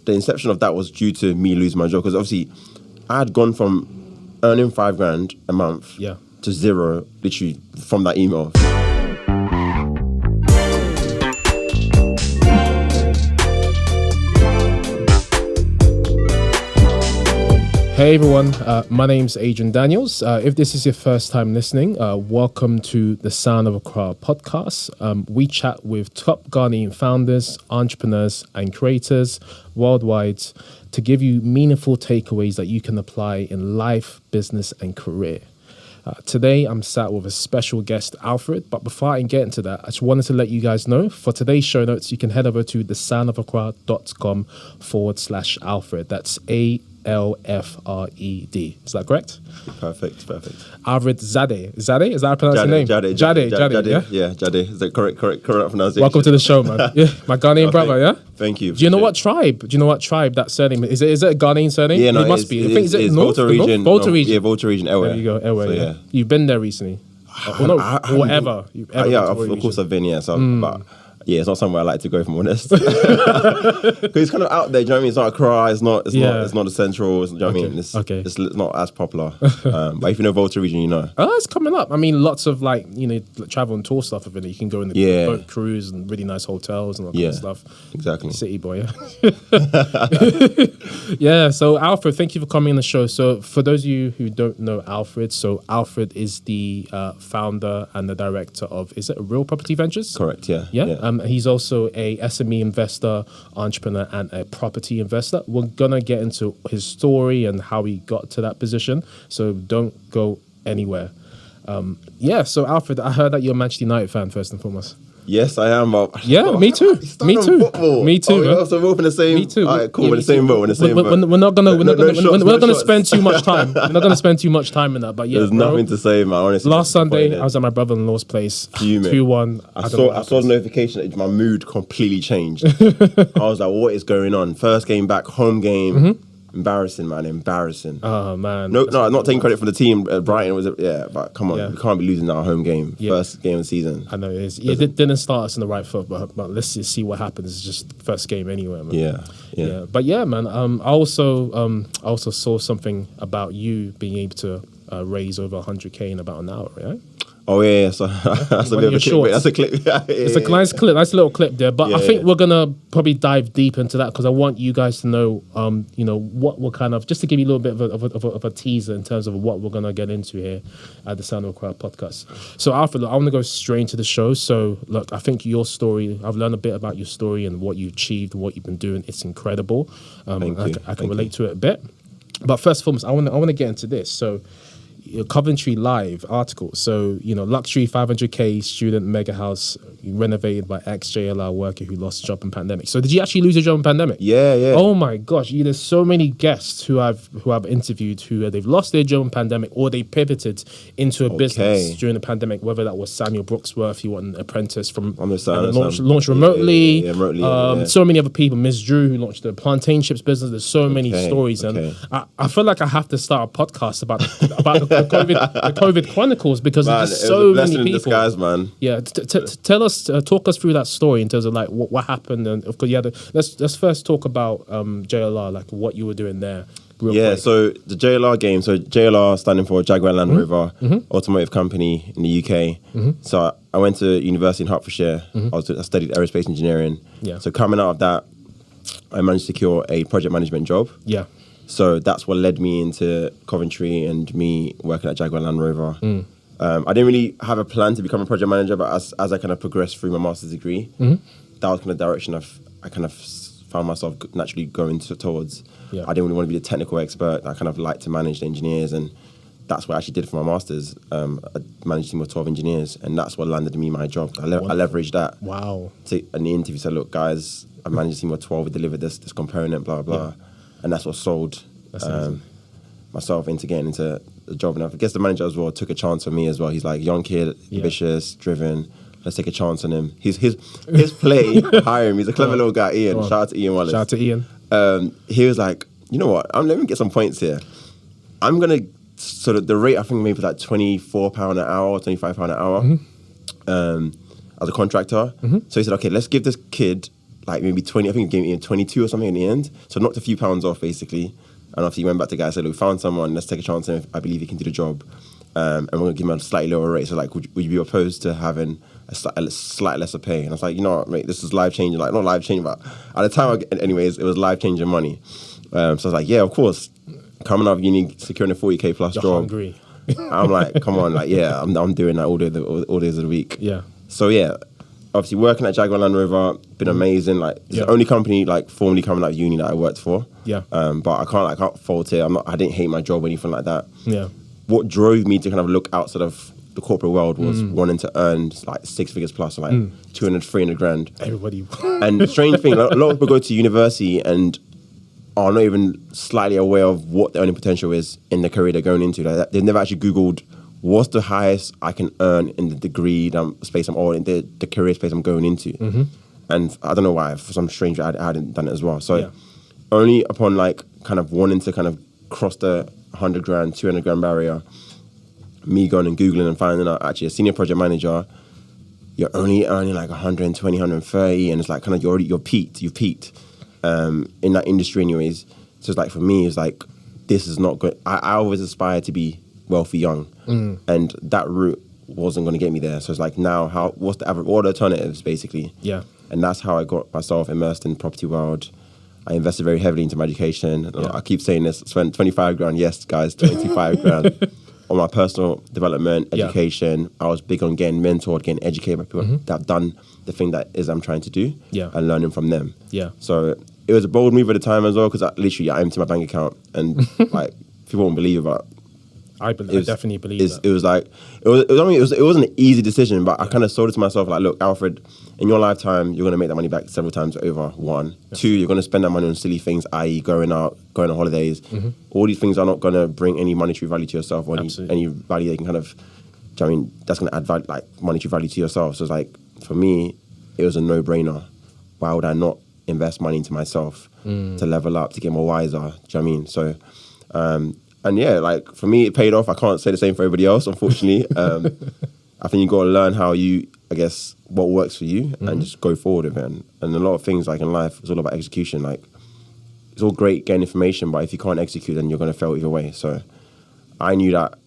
the inception of that was due to me losing my job, because obviously I had gone from earning $5,000 a month to zero literally from that email. Hey everyone, my name's Adrian Daniels. If this is your first time listening, welcome to the Sound of Accra podcast. We chat with top Ghanaian founders, entrepreneurs and creators worldwide to give you meaningful takeaways that you can apply in life, business and career. Today, I'm sat with a special guest, Alfred. But before I get into that, I just wanted to let you guys know, for today's show notes, you can head over to thesoundofaccra.com/Alfred. That's ALFRED. Is that correct? Perfect. Alfred Dzadey. Dzadey? Is that how I pronounce your name? Jade. Yeah, Jade. Is that correct pronunciation? Welcome to the show, man. Yeah, my Ghanaian brother, yeah? Thank you. Do you know what tribe that surname is? Is it a Ghanaian surname? Yeah, no, it must be. I think, is it North? Volta region. Volta region. Yeah, Volta region, Ewe. There you go, Ewe, So, yeah. You've been there recently? Whatever. Of course I've been, yeah. So, but yeah, it's not somewhere I like to go, if I'm honest. Because it's kind of out there, do you know what I mean? It's not Accra, it's not the central, do you know what I mean? It's not as popular. But if you know Volta region, you know. Oh, it's coming up. I mean, lots of travel and tour stuff of it. You can go in the boat cruise and really nice hotels and all that kind of stuff. Exactly. City boy, yeah. So Alfred, thank you for coming on the show. So for those of you who don't know Alfred, so Alfred is the founder and the director of, is it Real Property Ventures? Correct, yeah. He's also a SME investor, entrepreneur, and a property investor. We're gonna get into his story and how he got to that position. So don't go anywhere. So Alfred, I heard that you're a Manchester United fan first and foremost. Yes, I am. Yeah, me too. Me too. Oh, so we're all in the same. Me too. All right, cool. We're in the same boat. We're not gonna spend too much time. We're not gonna spend too much time in that. But yeah, there's nothing to say, man. Honestly, last Sunday I was at my brother-in-law's place. 2-1. I saw the notification. My mood completely changed. I was like, what is going on? First game back, home game. Mm-hmm. Embarrassing, man. Oh, man. No, I'm not taking credit for the team. Brighton was, but come on. We can't be losing our home game. Yeah. First game of the season. I know it is. It didn't start us in the right foot, but let's just see what happens. It's just first game anyway, man. Yeah. But yeah, man, I also saw something about you being able to raise over 100K in about an hour, right? Oh yeah, so that's a bit of a clip. That's a clip. It's a nice clip, nice little clip there. But I think we're gonna probably dive deep into that because I want you guys to know, what we're kind of, just to give you a little bit of a teaser in terms of what we're gonna get into here at the Sound of Accra podcast. So Alfred, I want to go straight into the show. So look, I think your story, I've learned a bit about your story and what you've achieved and what you've been doing. It's incredible. I can relate to it a bit. But first and foremost, I want to get into this. So, Coventry Live article. So, luxury 500K student mega house renovated by ex-JLR worker who lost a job in pandemic. So did you actually lose a job in pandemic? Yeah. Oh my gosh. There's so many guests who I've interviewed who they've lost their job in pandemic or they pivoted into a business during the pandemic, whether that was Samuel Brooksworth, he was an apprentice from launched remotely. So many other people, Ms. Drew who launched the plantain chips business. There's so many stories. And I feel like I have to start a podcast about the COVID chronicles because there's so many people. In disguise, man. Yeah, tell us, talk us through that story in terms of like what happened, and of course, let's first talk about JLR, like what you were doing there. Quick. So the JLR game. So JLR standing for Jaguar Land Rover, automotive company in the UK. So I went to university in Hertfordshire. I studied Aerospace Engineering. Yeah. So coming out of that, I managed to secure a project management job. Yeah. So that's what led me into Coventry and me working at Jaguar Land Rover. I didn't really have a plan to become a project manager, but as I kind of progressed through my master's degree, that was kind of the direction I kind of found myself naturally going towards. Yeah. I didn't really want to be a technical expert. I kind of liked to manage the engineers, and that's what I actually did for my master's. I managed a team of 12 engineers, and that's what landed me my job. I leveraged that. Wow. In the interview, said, look, guys, I managed a team of 12, we delivered this component, blah, blah. Yeah. And that's what sold myself into getting into the job. And I guess the manager as well took a chance on me as well. He's like, young kid, ambitious, driven. Let's take a chance on him. His play, hire him. He's a clever little guy, Ian. Shout out to Ian Wallace. Shout out to Ian. He was like, you know what? Let me get some points here. I'm going to, sort of the rate, I think maybe like £24 an hour, £25 an hour as a contractor. So he said, okay, let's give this kid like maybe 20, I think he gave me 22 or something in the end. So knocked a few pounds off basically. And after he went back to the guy and said, look, we found someone, let's take a chance and I believe he can do the job. And we're going to give him a slightly lower rate. So like, would you be opposed to having a slight lesser pay? And I was like, you know what, mate, this is life-changing. Like, not life-changing, but at the time, anyways, it was life-changing money. So I was like, yeah, of course. Coming out of uni, securing a 40K plus You're job. hungry. I'm like, come on, like, yeah, I'm doing that all days of the week. Yeah. So yeah, obviously working at Jaguar Land Rover, been amazing. Like, it's the only company like formally coming out of uni that I worked for. Yeah. But I can't fault it. I didn't hate my job or anything like that. Yeah. What drove me to kind of look outside of the corporate world was wanting to earn like 6 figures plus, like 200, 300 grand. Everybody. And the strange thing, a lot of people go to university and are not even slightly aware of what their earning potential is in the career they're going into. Like, they've never actually Googled what's the highest I can earn in the degree space or in the career space I'm going into. And I don't know why, for some strange reason, I hadn't done it as well. So only upon like kind of wanting to kind of cross the 100 grand, 200 grand barrier, me going and Googling and finding out actually a senior project manager, you're only earning like 120, 130, and it's like kind of you've peaked in that industry anyways. So it's like for me, it's like, this is not good. I always aspire to be wealthy young, and that route wasn't going to get me there. So it's like, now what are the alternatives basically? Yeah. And that's how I got myself immersed in the property world. I invested very heavily into my education. I keep saying this, spent 25 grand. Yes, guys, 25 grand on my personal development, education. I was big on getting mentored, getting educated by people that have done the thing that is I'm trying to do and learning from them. Yeah. So it was a bold move at the time as well, because I emptied my bank account and like, people won't believe it, but I definitely believe that. It was like, it wasn't an easy decision, but I kind of sold it to myself like, look, Alfred, in your lifetime, you're going to make that money back several times over. One. Two, you're going to spend that money on silly things, i.e. going out, going on holidays. All these things are not going to bring any monetary value to yourself or any value they can kind of, that's going to add value, like monetary value to yourself. So it's like, for me, it was a no-brainer. Why would I not invest money into myself to level up, to get more wiser? Do you know what I mean? So, and yeah, like for me, it paid off. I can't say the same for everybody else, unfortunately. I think you got to learn what works for you and just go forward with it. And a lot of things like in life, it's all about execution. Like, it's all great getting information, but if you can't execute, then you're going to fail either way. So I knew that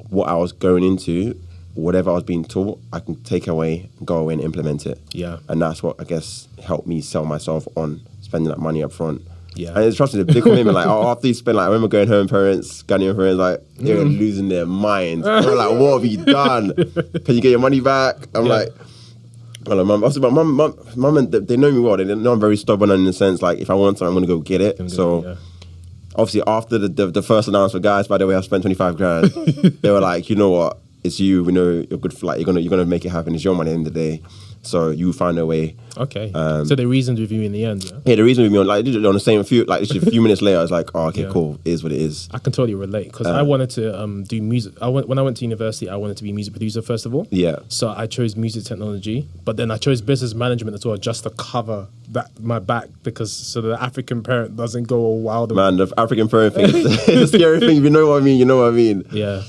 what I was going into, whatever I was being taught, I can take away, go away and implement it. Yeah. And that's what I guess helped me sell myself on spending that money up front. Yeah. And trust me, the big commitment, like after you spend, like I remember going home, Ghanaian parents, like they were losing their minds. They were like, what have you done? Can you get your money back? I'm like, hello, mum. Obviously, my mum and they know me well. They know I'm very stubborn in the sense, like if I want something, I'm going to go get it. Obviously after the first announcement, guys, by the way, I've spent 25 grand. They were like, you know what? It's you. We know you're good for, like, you're gonna make it happen. It's your money at the end of the day. So you find a way. Okay. So they reasoned with you in the end, yeah? Yeah, the reason with me on the same a few minutes later, I was like, oh, okay, cool. It is what it is. I can totally relate because I wanted to do music. When I went to university, I wanted to be a music producer first of all. Yeah. So I chose music technology, but then I chose business management as well, just to cover my back, because so the African parent doesn't go all wild. Man, the African parent thing is a scary thing. If you know what I mean, you know what I mean. Yeah.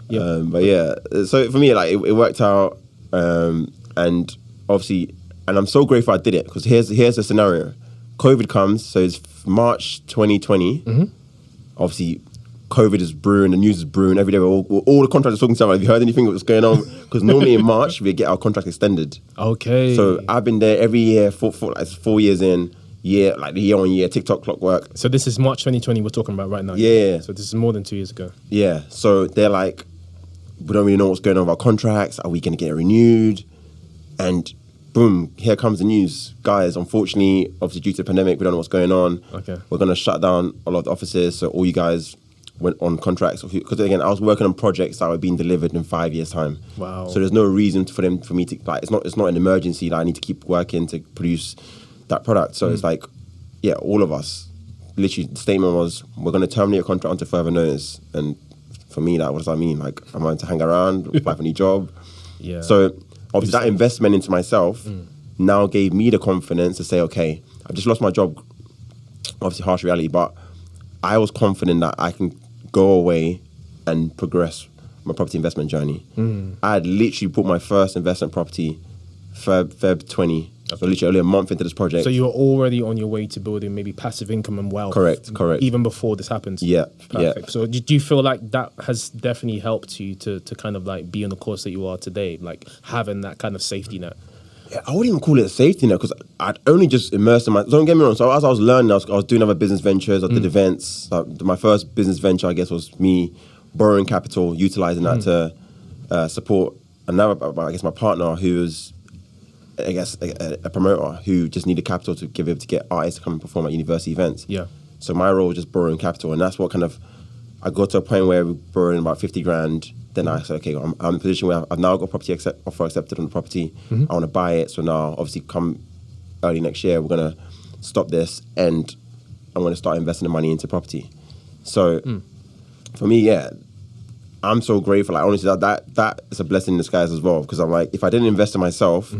But yeah, so for me, like it worked out, and obviously, and I'm so grateful I did it, because here's the scenario. COVID comes, so it's March 2020. Obviously, COVID is brewing, the news is brewing every day. All the contractors talking to each other. Have you heard anything what's going on? Because normally in March we get our contract extended. Okay. So I've been there every year for like 4 years in. Yeah, like the year on year, TikTok clockwork. So this is March 2020 we're talking about right now. Yeah. So this is more than 2 years ago. Yeah. So they're like, we don't really know what's going on with our contracts. Are we going to get renewed? And boom, here comes the news. Guys, unfortunately, obviously due to the pandemic, we don't know what's going on. Okay. We're going to shut down a lot of the offices. So all you guys went on contracts. Because again, I was working on projects that were being delivered in 5 years' time. Wow. So there's no reason for me to, like, it's not an emergency that I need to keep working to produce that product. So it's like, yeah, all of us, literally the statement was, we're going to terminate your contract until further notice. And for me, what does that mean? Like, I'm going to hang around, apply for a new job. Yeah. So obviously that investment into myself now gave me the confidence to say, okay, I've just lost my job. Obviously harsh reality, but I was confident that I can go away and progress my property investment journey. I had literally bought my first investment property Feb 20. So literally only a month into this project. So you were already on your way to building maybe passive income and wealth. Correct. Even before this happens. Yeah. Perfect. Yeah. So do you feel like that has definitely helped you to kind of like be on the course that you are today, like having that kind of safety net? Yeah, I wouldn't even call it a safety net because I'd only just immersed in my. Don't get me wrong. So as I was learning, I was doing other business ventures. I did events. My first business venture, I guess, was me borrowing capital, utilizing that to support another. I guess my partner, who was, I guess, a promoter who just needed capital to give it to get artists to come and perform at university events. Yeah. So my role was just borrowing capital, and that's what kind of I got to a point where we were borrowing about 50 grand. Then I said, okay, I'm in a position where I've now got property offer accepted on the property. I want to buy it. So now, obviously, come early next year, we're going to stop this and I'm going to start investing the money into property. So for me, yeah, I'm so grateful. Like, honestly, that is a blessing in disguise as well. Because I'm like, if I didn't invest in myself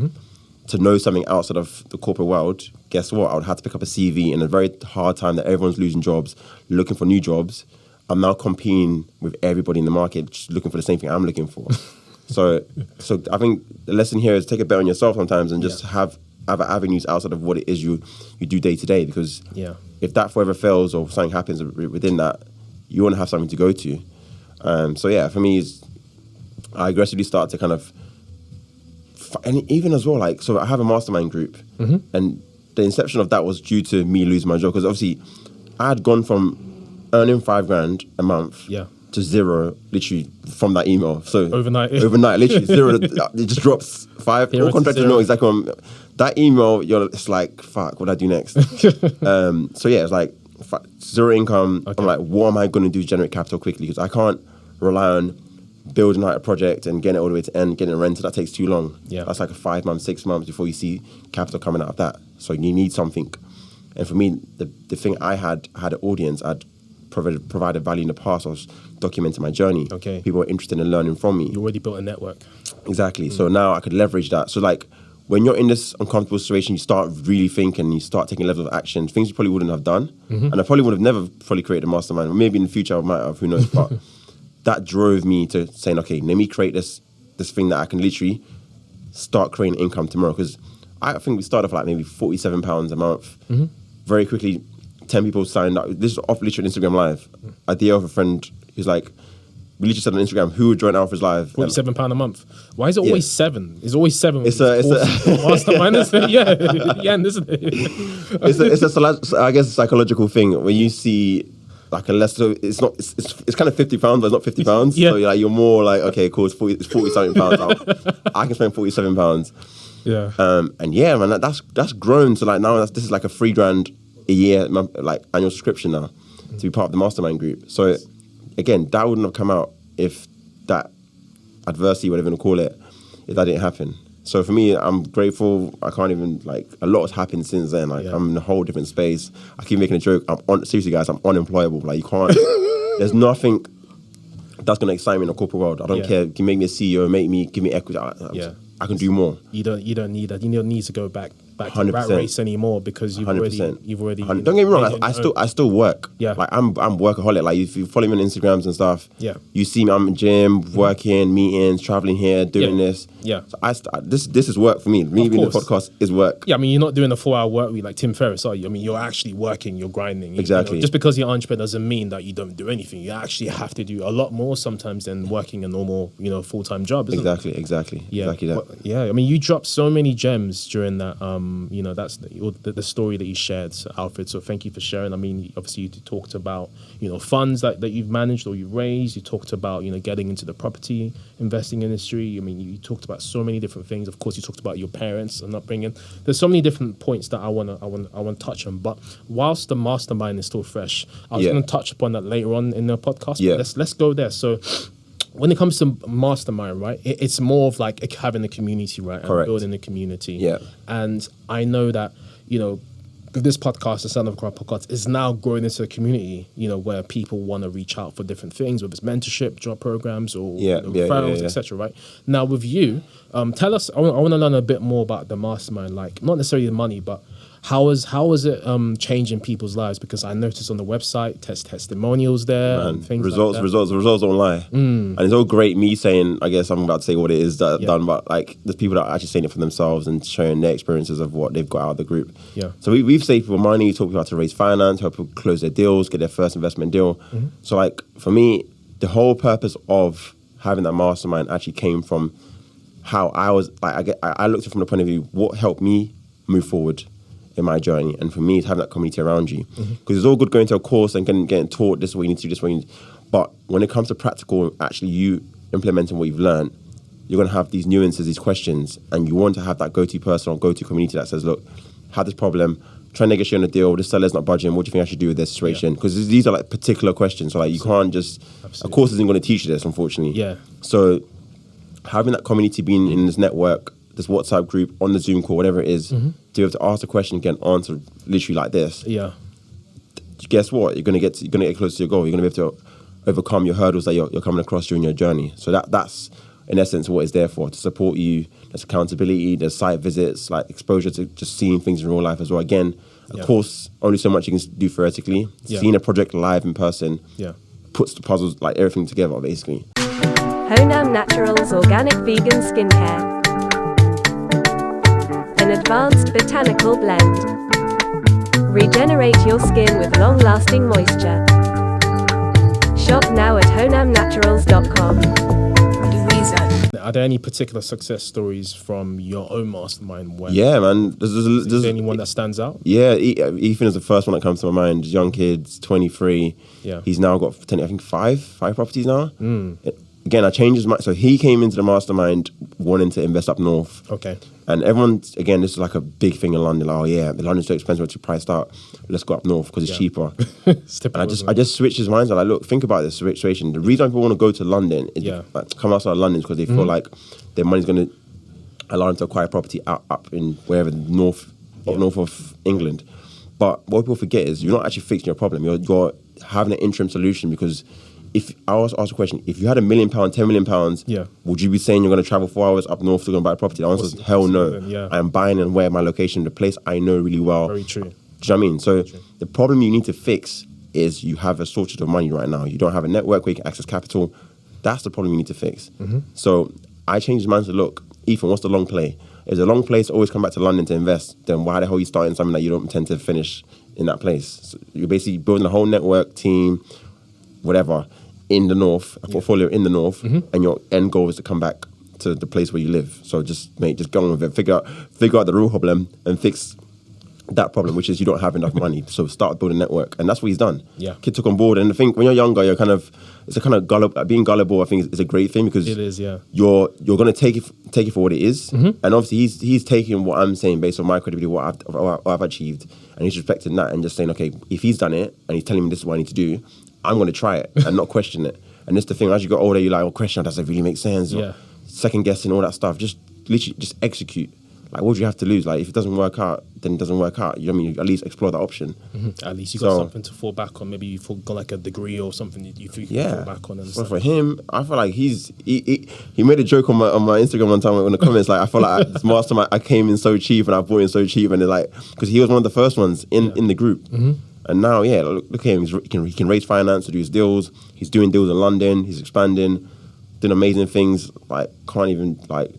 to know something outside of the corporate world, guess what? I would have to pick up a CV in a very hard time that everyone's losing jobs, looking for new jobs. I'm now competing with everybody in the market, just looking for the same thing I'm looking for. So I think the lesson here is take a bet on yourself sometimes and just have other avenues outside of what it is you do day to day. Because if that forever fails or something happens within that, you want to have something to go to. So yeah, for me, I aggressively start to kind of, and even as well, like, so I have a mastermind group, and the inception of that was due to me losing my job because obviously I had gone from earning $5,000 a month to zero, literally from that email. So overnight, literally zero. It just drops five. All contractors know exactly that email. It's like, fuck, what do I do next? So yeah, it's like zero income. Okay. I'm like, what am I going to do to generate capital quickly? Because I can't rely on building out a project and getting it all the way to end, getting it rented. That takes too long. Yeah, that's like a 5 months, 6 months before you see capital coming out of that. So you need something. And for me, the thing I had an audience. I'd provided value in the past. I was documenting my journey. Okay. People were interested in learning from me. You already built a network. Exactly. So now I could leverage that. So like when you're in this uncomfortable situation, you start really thinking, you start taking levels of action, things you probably wouldn't have done. And I probably would have never fully created a mastermind. Or maybe in the future I might have, who knows. But that drove me to saying, okay, let me create this thing that I can literally start creating income tomorrow. Because I think we started off like maybe £47 a month. Very quickly, 10 people signed up. This is off literally Instagram Live. Idea of a friend who's like, we literally said on Instagram, who would join Alfred's Live? £47 a month. Why is it always 7? It's always 7. It's a mastermind, isn't it? Yeah, isn't it? it's a I guess, psychological thing when you see like a less. So it's not. It's kind of £50, but it's not £50. So you're more like, okay, cool. It's 40 something pounds. I can spend £47. Yeah. And yeah, man, that's grown. So like now this is like a $3,000 a year, like annual subscription now to be part of the mastermind group. So again, that wouldn't have come out if that adversity, whatever you want to call it, if that didn't happen. So for me, I'm grateful. I can't even, like, a lot has happened since then. Like I'm in a whole different space. I keep making a joke. Seriously guys, I'm unemployable. Like you can't, there's nothing that's going to excite me in the corporate world. I don't care. You can make me a CEO, give me equity. I can do more. You don't need that. You don't need to go back to the rat race anymore because you've already. Don't get me wrong. I still work. Yeah. Like I'm workaholic. Like if you follow me on Instagrams and stuff. Yeah. You see me. I'm in gym, working, meetings, traveling here, doing this. Yeah. So this is work for me. Me being the podcast is work. Yeah. I mean, you're not doing a 4-hour work week like Tim Ferriss, are you? I mean, you're actually working. You're grinding. Exactly. Just because you're an entrepreneur doesn't mean that you don't do anything. You actually have to do a lot more sometimes than working a normal, full-time job. Exactly. Yeah. Exactly that. I mean, you dropped so many gems during that. That's the story that you shared, Alfred. So thank you for sharing. I mean, obviously you talked about funds that you've managed or you've raised. You talked about getting into the property investing industry. I mean, you talked about so many different things. Of course, you talked about your parents and upbringing. There's so many different points that I want to touch on. But whilst the mastermind is still fresh, I was going to touch upon that later on in the podcast. Yeah. Let's go there. So when it comes to mastermind, right, it's more of like having a community, right? And correct. Building a community. Yeah. And I know that, this podcast, the Sound of Accra podcast, is now growing into a community, where people want to reach out for different things, whether it's mentorship, job programs, or referrals, etc. Right now, with you, tell us. I want to learn a bit more about the mastermind. Like, not necessarily the money, but How is it changing people's lives? Because I noticed on the website, testimonials there, and things results, like that. results don't lie. And it's all great me saying, I guess I'm about to say what it is that I've done, but like there's people that are actually saying it for themselves and sharing their experiences of what they've got out of the group. Yeah. So we've saved people money, taught people how to raise finance, help people close their deals, get their first investment deal. So like for me, the whole purpose of having that mastermind actually came from how I was like, I looked at it from the point of view, what helped me move forward in my journey, and for me, it's having that community around you. Because it's all good going to a course and getting taught this is what you need to do, this is what you need. But when it comes to practical, actually you implementing what you've learned, you're going to have these nuances, these questions, and you want to have that go-to person or go-to community that says, look, have this problem, try and negotiate on a deal, this seller's not budging, what do you think I should do with this situation? Because these are like particular questions, so like you can't just, a course isn't going to teach you this, unfortunately. Yeah. So having that community, being in this network, this WhatsApp group, on the Zoom call, whatever it is, to be able to ask a question and get an answer literally like this. Yeah. Guess what? You're gonna get closer to your goal. You're gonna be able to overcome your hurdles that you're coming across during your journey. So that's in essence what it's there for, to support you. There's accountability, there's site visits, like exposure to just seeing things in real life as well. Again, of course, only so much you can do theoretically. Seeing a project live in person puts the puzzles, like everything together, basically. Honam Naturals Organic Vegan Skincare. An advanced botanical blend. Regenerate your skin with long-lasting moisture. Shop now at honamnaturals.com. Are there any particular success stories from your own mastermind? Yeah, man. Is there anyone that stands out? Yeah, Ethan is the first one that comes to my mind. Young kids, 23. Yeah. He's now got, I think, five properties now. Again, I changed his mind. So he came into the mastermind wanting to invest up north. Okay. And everyone, again, this is like a big thing in London. Like, oh yeah, London's so expensive, it's priced out. Let's go up north because it's cheaper. And I just switched his mind. So like, look, think about this situation. The reason people want to go to London is like, come outside of London is because they feel like their money's going to allow them to acquire property up in wherever north of England. But what people forget is you're not actually fixing your problem. You're having an interim solution, because if I was asked a question, if you had £1 million, £10 million, would you be saying you're going to travel 4 hours up north to go and buy a property? The answer is hell no. I'm buying and where my location, the place I know really well. Very true. Do you know what I mean? So the problem you need to fix is you have a shortage of money right now. You don't have a network where you can access capital. That's the problem you need to fix. So I changed my mind to, look, Ethan, what's the long play? If the long play is always come back to London to invest, then why the hell are you starting something that you don't intend to finish in that place? So you're basically building a whole network, team, whatever, in the north, a portfolio in the north, and your end goal is to come back to the place where you live. So just go on with it. Figure out the real problem and fix that problem, which is you don't have enough money. So start building a network, and that's what he's done. Kid took on board, and I think when you're younger, you're it's a kind of gullible. Being gullible, I think, is a great thing, because it is. You're going to take it for what it is, and obviously he's taking what I'm saying based on my credibility, what I've achieved, and he's respecting that and just saying, okay, if he's done it and he's telling me this is what I need to do, I'm going to try it and not question it. And this the thing, as you get older, you're like, oh, question, does it really make sense? Or second guessing, all that stuff. Just literally just execute. Like, what do you have to lose? Like, if it doesn't work out, then it doesn't work out. You know what I mean? At least explore that option. At least you got something to fall back on. Maybe you've got like a degree or something you can fall back on. And well, for him, I feel like he made a joke on my Instagram one time in the comments. Like, I feel like this mastermind, I came in so cheap and I bought in so cheap, and they're like, because he was one of the first ones in the group. And now, look at him. He can raise finance to do his deals. He's doing deals in London. He's expanding, doing amazing things. Like, can't even, like,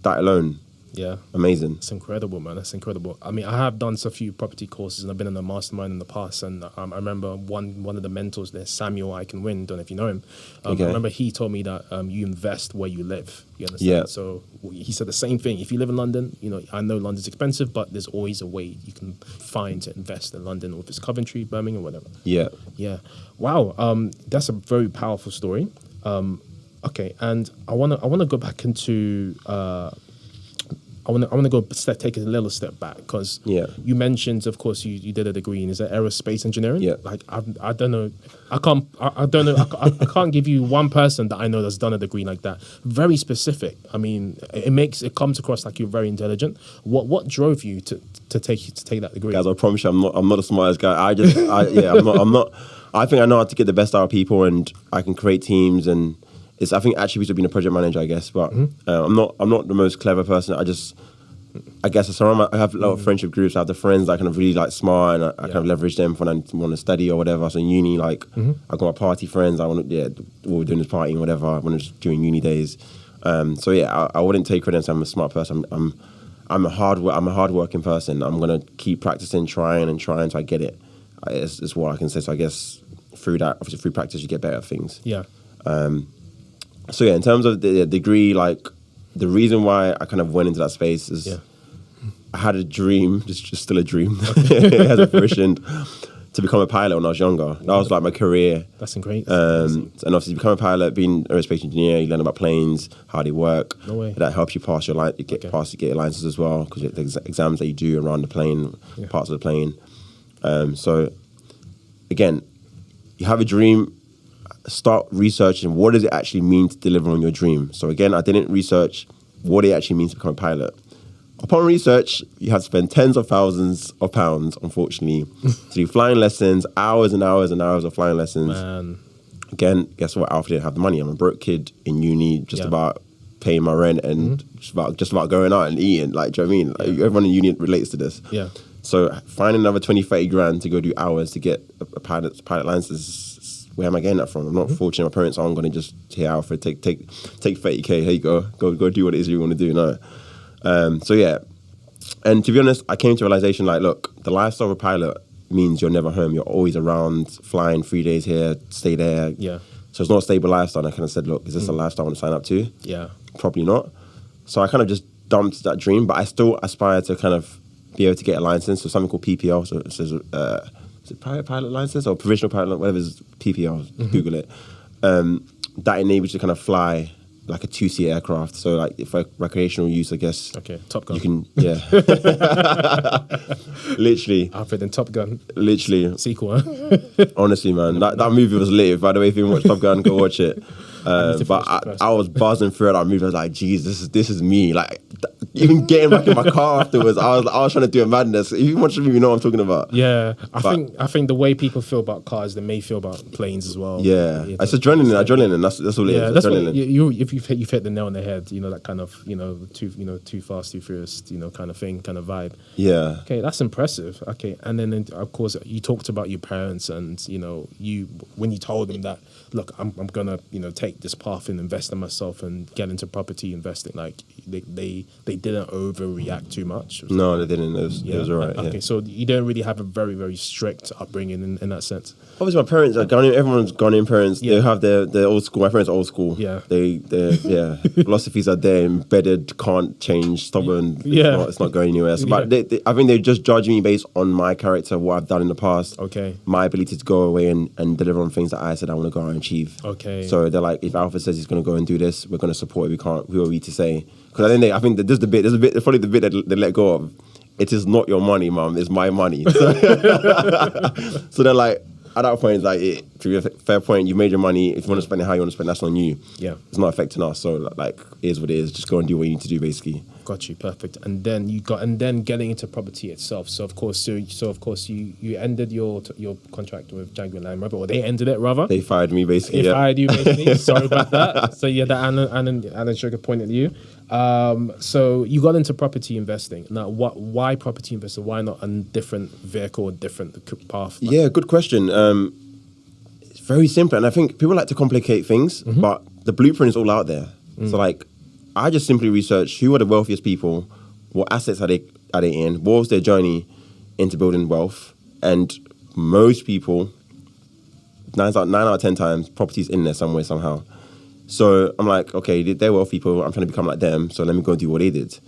that alone. Yeah. Amazing. It's incredible, man. That's incredible. I mean, I have done a few property courses, and I've been in a mastermind in the past. And I remember one of the mentors there, Samuel I Can Win. Don't know if you know him. I remember he told me that you invest where you live. You understand? Yeah. So he said the same thing. If you live in London, I know London's expensive, but there's always a way you can find to invest in London, or if it's Coventry, Birmingham, whatever. Yeah. Yeah. Wow. That's a very powerful story. Okay. And I wanna go back into. I want to go take a little step back, because you mentioned, of course, you did a degree in, is that Aerospace Engineering? Yeah. Like, I don't know. I can't give you one person that I know that's done a degree like that. Very specific. I mean, it comes across like you're very intelligent. What drove you to take that degree? Guys, I promise you, I'm not the smartest guy. I'm not. I think I know how to get the best out of people, and I can create teams, and I think attributes of being a project manager, I guess. But I'm not the most clever person. I guess I have a lot of friendship groups. I have the friends that kind of really like smart, and I kind of leverage them when I want to study or whatever. So in uni, like I got my party friends. I want to, we're doing this partying, whatever. When it's during uni days. So yeah, I wouldn't take credit. I'm a smart person. I'm a hardworking person. I'm gonna keep practicing, trying until I get it. It's what I can say. So I guess through practice, you get better at things. Yeah. So yeah, in terms of the degree, like the reason why I kind of went into that space is I had a dream, just still a dream. It hasn't fruitioned, to become a pilot when I was younger. That was like my career. That's great. And obviously, to become a pilot, being an aerospace engineer, you learn about planes, how they work. No way. That helps you pass your you get your license as well, because the exams that you do around the plane, parts of the plane. So again, you have a dream. Start researching what does it actually mean to deliver on your dream. So again, I didn't research what it actually means to become a pilot. Upon research, you have to spend tens of thousands of pounds, unfortunately, to do flying lessons, hours and hours and hours of flying lessons. Man. Again, guess what? Alfred didn't have the money. I'm a broke kid in uni, just about paying my rent and just about going out and eating. Like, do you know what I mean? Like, everyone in uni relates to this. Yeah. So finding another 20, 30 grand to go do hours to get a pilot license, where am I getting that from? I'm not fortunate. My parents aren't going to just, hey, Alfred, take 30K. Here you go. Go do what it is you want to do. No. So yeah. And to be honest, I came to a realization like, look, the lifestyle of a pilot means you're never home. You're always around, flying 3 days here, stay there. Yeah. So it's not a stable lifestyle. And I kind of said, look, is this a lifestyle I want to sign up to? Yeah. Probably not. So I kind of just dumped that dream, but I still aspire to kind of be able to get a license. So something called PPL. So it says, is it private pilot license or provisional pilot, whatever is PPL, Google it. That enables you to kind of fly like a 2-seat aircraft. So like for recreational use, I guess. Okay, Top Gun. You can, yeah. Literally. Alfred and Top Gun. Literally. Sequel. Honestly, man. That movie was lit. By the way, if you haven't watched Top Gun, go watch it. But I was buzzing through that movie. I was like, geez, this is me. Like, even getting back in my car afterwards, I was trying to do a madness. If you watch the movie, you know what I'm talking about. Yeah, I think the way people feel about cars, they may feel about planes as well. Yeah, it's adrenaline. That's all it is. That's adrenaline. What you've hit the nail on the head. You know, that kind of too fast, too furious, kind of thing, kind of vibe. Yeah. Okay, that's impressive. Okay, and then of course you talked about your parents, and when you told them that, look, I'm gonna take this path and invest in myself and get into property investing. Like they didn't overreact too much. No, they didn't. It was all right. Okay, so you don't really have a very, very strict upbringing in that sense. Obviously, my parents are Ghanaian. Everyone's Ghanaian parents. Yeah. They have their old school. My parents are old school. Yeah. Their philosophies are there, embedded, can't change, stubborn. Yeah. It's not going anywhere. So, but I think they just judge me based on my character, what I've done in the past. Okay. My ability to go away and deliver on things that I said I want to go out and achieve. Okay. So they're like, if Alfred says he's going to go and do this, we're going to support it. Who are we to say? Because I think that there's probably the bit that they let go of. It is not your money, mum. It's my money. So they're like, at that point, it's like, to be a fair point, you made your money. If you want to spend it how you want to spend, that's on you. Yeah. It's not affecting us. So it is what it is. Just go and do what you need to do, basically. Got you, perfect. And then getting into property itself. So of course, you ended your contract with Jaguar Land Rover, or they ended it rather. They fired me, basically. They fired you, basically. Sorry about that. So yeah, that Alan Sugar pointed at you. So you got into property investing. Now, why property investor? Why not a different vehicle, a different path? Yeah, good question. It's very simple, and I think people like to complicate things, but the blueprint is all out there. So I just simply researched who are the wealthiest people, what assets are they in, what was their journey into building wealth, and most people, 9 out of 10 times, property's in there somewhere, somehow. So I'm like, okay, they're wealthy people, I'm trying to become like them, so let me go and do what they did.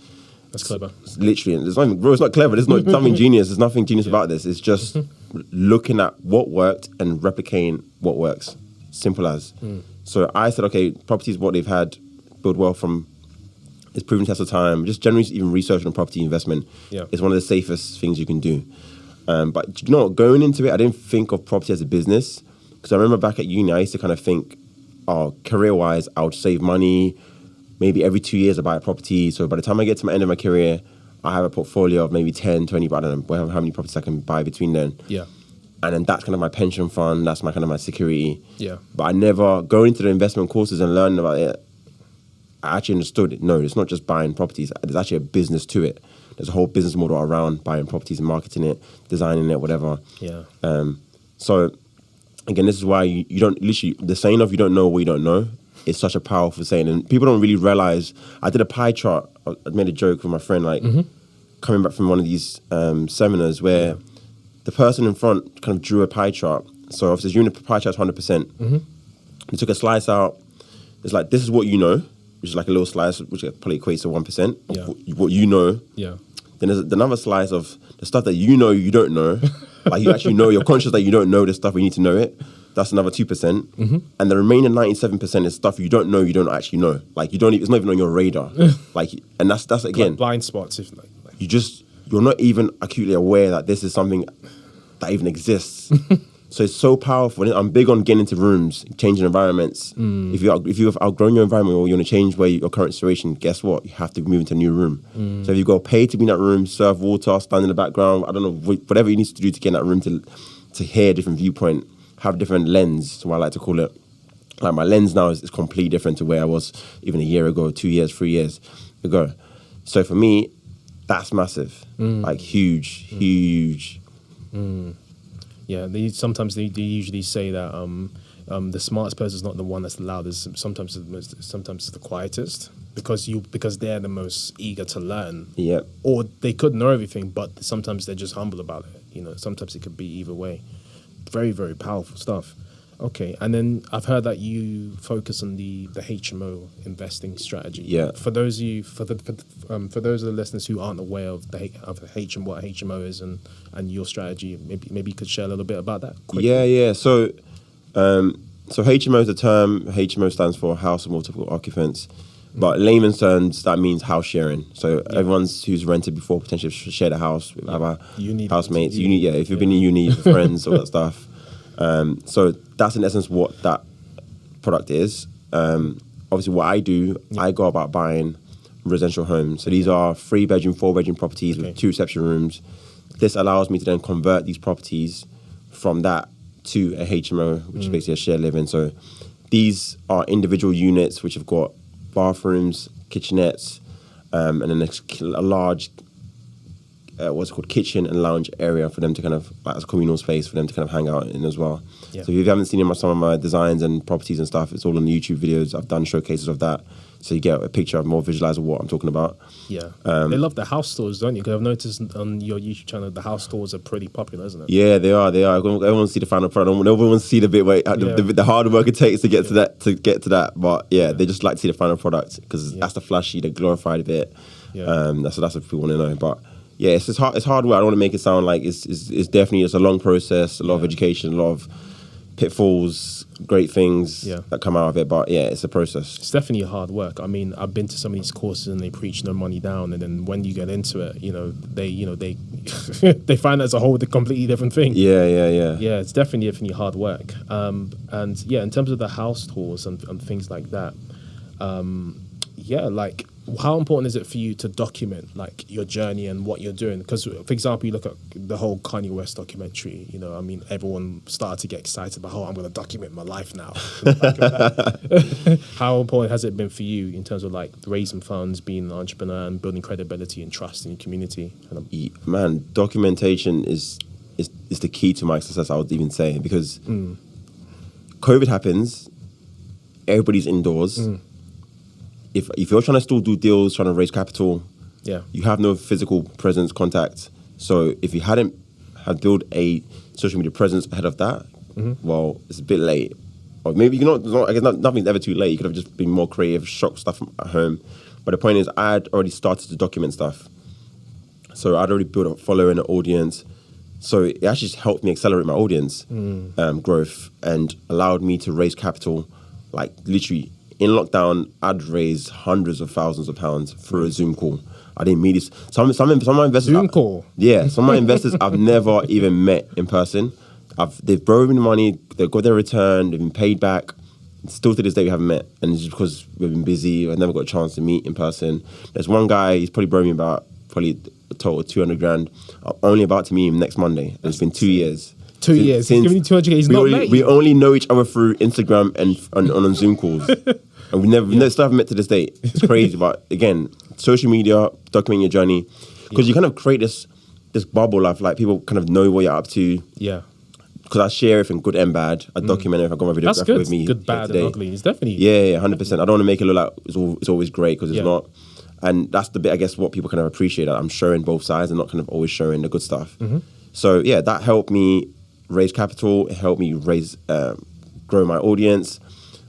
That's clever. Literally, it's not clever, there's not something genius, there's nothing genius about this, it's just looking at what worked and replicating what works. Simple as. So I said, okay, property is what they've had, build wealth from. It's proven test of time. Just generally even research on property investment is one of the safest things you can do. But going into it, I didn't think of property as a business, because I remember back at uni, I used to kind of think, career-wise, I would save money. Maybe every 2 years I buy a property. So by the time I get to my end of my career, I have a portfolio of maybe 10, 20, but I don't know how many properties I can buy between then. Yeah. And then that's kind of my pension fund. That's my kind of my security. Yeah. But I never, going into the investment courses and learning about it, I actually understood it. No, it's not just buying properties. There's actually a business to it. there's a whole business model around buying properties and marketing it, designing it, whatever. Yeah. So again, this is why you don't literally, the saying of you don't know what you don't know is such a powerful saying, and people don't really realize. I did a pie chart. I made a joke with my friend, like coming back from one of these seminars where the person in front kind of drew a pie chart. So obviously, you're in the pie chart 100%. They took a slice out. It's like, this is what you know, which is like a little slice, which probably equates to 1% of what you know. Yeah. Then there's another slice of the stuff that you know you don't know. Like you actually know, you're conscious that you don't know the stuff, but you need to know it. That's another 2%. And the remaining 97% is stuff you don't know, you don't actually know. Like you don't even, it's not even on your radar. Like, and that's again, like blind spots, if like. You're not even acutely aware that this is something that even exists. So it's so powerful. And I'm big on getting into rooms, changing environments. If you've outgrown your environment or you want to change where your current situation, guess what? You have to move into a new room. So if you go pay to be in that room, serve water, stand in the background, I don't know, whatever you need to do to get in that room to hear a different viewpoint, have a different lens, what I like to call it. Like my lens now is completely different to where I was even a year ago, 2 years, 3 years ago. So for me, that's massive, like huge. Yeah, they usually say that the smartest person is not the one that's the loudest. Sometimes it's the quietest because they're the most eager to learn. Yeah. Or they could know everything, but sometimes they're just humble about it. You know, sometimes it could be either way. Very, very powerful stuff. Okay, and then I've heard that you focus on the HMO investing strategy. Yeah. For those of you, for those of the listeners who aren't aware of what HMO is and your strategy, maybe you could share a little bit about that quickly. Yeah. So HMO is the term. HMO stands for house of multiple occupants. But layman's terms, that means house sharing. So everyone's who's rented before potentially shared a house with other housemates. If you've been in uni with friends, all that stuff. So that's in essence what that product is. Obviously, what I do, I go about buying residential homes. So these are 3-bedroom, 4-bedroom properties with 2 reception rooms. This allows me to then convert these properties from that to a HMO, which is basically a shared living. So these are individual units which have got bathrooms, kitchenettes, and then a large what's called kitchen and lounge area for them to kind of, like, as a communal space for them to kind of hang out in as well. Yeah. So if you haven't seen some of my designs and properties and stuff, it's all on the YouTube videos. I've done showcases of that, so you get a picture of more visualize of what I'm talking about. Yeah, they love the house tours, don't you? Because I've noticed on your YouTube channel the house tours are pretty popular, isn't it? Yeah, they are. Everyone wants to see the final product. Everyone wants to see the bit where the hard work it takes to get to that. But they just like to see the final product because that's the flashy, the glorified bit. Yeah. That's what people want to know. But yeah, it's hard work. I don't want to make it sound like it's definitely a long process, a lot of education, a lot of pitfalls, great things that come out of it. But yeah, it's a process. It's definitely hard work. I mean, I've been to some of these courses and they preach no money down, and then when you get into it, they they find that's a whole completely different thing. Yeah. Yeah, it's definitely hard work. And yeah, in terms of the house tours and things like that, like, how important is it for you to document like your journey and what you're doing? Because, for example, you look at the whole Kanye West documentary. I mean, everyone started to get excited about, I'm going to document my life now. How important has it been for you in terms of like raising funds, being an entrepreneur, and building credibility and trust in your community? Man, documentation is the key to my success, I would even say, because COVID happens, everybody's indoors. If you're trying to still do deals, trying to raise capital, you have no physical presence, contact. So if you hadn't built a social media presence ahead of that, well, it's a bit late. Or maybe I guess nothing's ever too late. You could have just been more creative, shop stuff at home. But the point is, I'd already started to document stuff. So I'd already built a following, an audience. So it actually just helped me accelerate my audience growth and allowed me to raise capital, like literally. In lockdown, I'd raised hundreds of thousands of pounds through a Zoom call. I didn't meet this. Some of my investors. Zoom call? Yeah, some of my investors I've never even met in person. They've borrowed me the money, they've got their return, they've been paid back. Still to this day, we haven't met. And it's just because we've been busy, I've never got a chance to meet in person. There's one guy, he's probably borrowed me about a total of 200 grand. I'm only about to meet him next Monday. And it's been 2 years. 2 years. He's giving you 200. He's not met you. We only know each other through Instagram and on Zoom calls. And we never still haven't met to this date. It's crazy. But again, social media, documenting your journey. because you kind of create this bubble of like people kind of know what you're up to. Yeah. Because I share everything, good and bad. I document it. If I got my videographer with me, good, bad, and ugly. It's definitely 100%. I don't want to make it look like it's always great because it's not. And that's the bit, I guess, what people kind of appreciate. That I'm showing both sides and not kind of always showing the good stuff. So yeah, that helped me raise capital. It helped me grow my audience.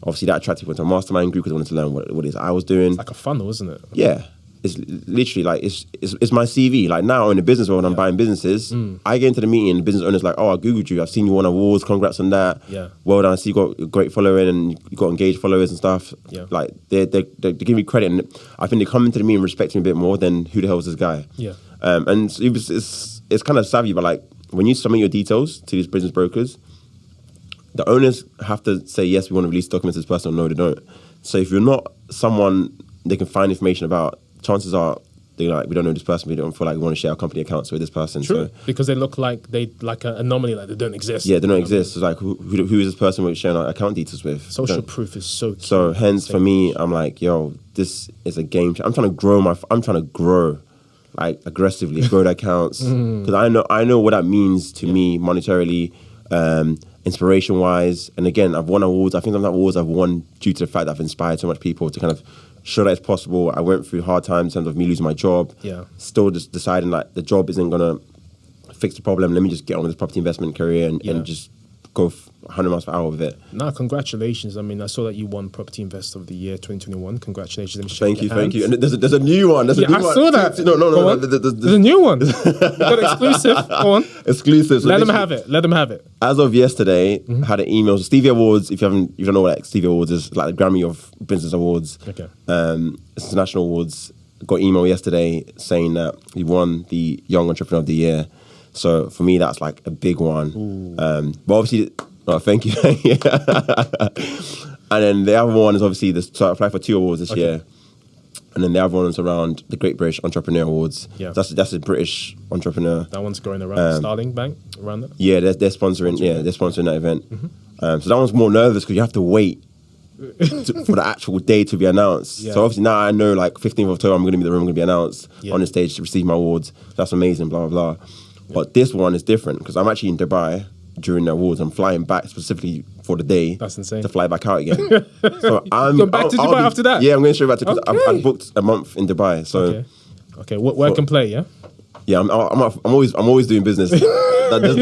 Obviously, that attracted people to a mastermind group because I wanted to learn what it is I was doing. It's like a funnel, isn't it? Yeah. It's literally like, it's my CV. Like now in the business world, I'm buying businesses. I get into the meeting, the business owner's like, oh, I Googled you. I've seen you won awards. Congrats on that. Yeah. Well done. I see you got a great following and you got engaged followers and stuff. Yeah. Like they give me credit. And I think they come into the meeting respecting me a bit more than who the hell is this guy? Yeah. And it's kind of savvy, but like when you submit your details to these business brokers, the owners have to say, yes, we want to release documents to this person, or no, they don't. So if you're not someone they can find information about, chances are they're like, we don't know this person, we don't feel like we want to share our company accounts with this person. True, so, because they look like an anomaly, like they don't exist. Yeah, they don't exist. It's like, who is this person we're sharing our account details with? Social proof is so key. So hence for me, I'm like, yo, this is a game. I'm trying to grow like aggressively, grow the accounts. Because I know what that means to me monetarily, inspiration-wise. And again, I've won awards. I think some of the awards I've won due to the fact that I've inspired so much people to kind of show that it's possible. I went through hard times in terms of me losing my job. Yeah. Still just deciding like the job isn't going to fix the problem. Let me just get on with this property investment career and just go 100 miles per hour with it. No, congratulations. I mean, I saw that you won Property Investor of the Year 2021. Congratulations. Thank you. And there's a new one. I saw that. No. There's a new one. You got exclusive. Go on. Exclusive. So Let them have it. As of yesterday, I had an email. So Stevie Awards, if you don't know what like, Stevie Awards is, like the Grammy of Business Awards. Okay. It's international awards. Got email yesterday saying that he won the Young Entrepreneur of the Year. So for me, that's like a big one. But obviously, thank you. And then the other one is obviously this. So I applied for 2 awards this year, and then the other one is around the Great British Entrepreneur Awards. Yeah, that's a British entrepreneur. That one's going around Starling Bank around that. Yeah, they're sponsoring. Yeah, they're sponsoring that event. So that one's more nervous because you have to wait for the actual day to be announced. Yeah. So obviously now I know like 15th of October I'm going to be in the room, I'm going to be announced on the stage to receive my awards. That's amazing. Blah blah blah. But this one is different because I'm actually in Dubai during the awards. I'm flying back specifically for the day. That's insane. To fly back out again. So I'm going back to Dubai after that? Yeah, I'm going straight back to because I've booked a month in Dubai. So okay. Work and play, yeah? Yeah, I'm always doing business.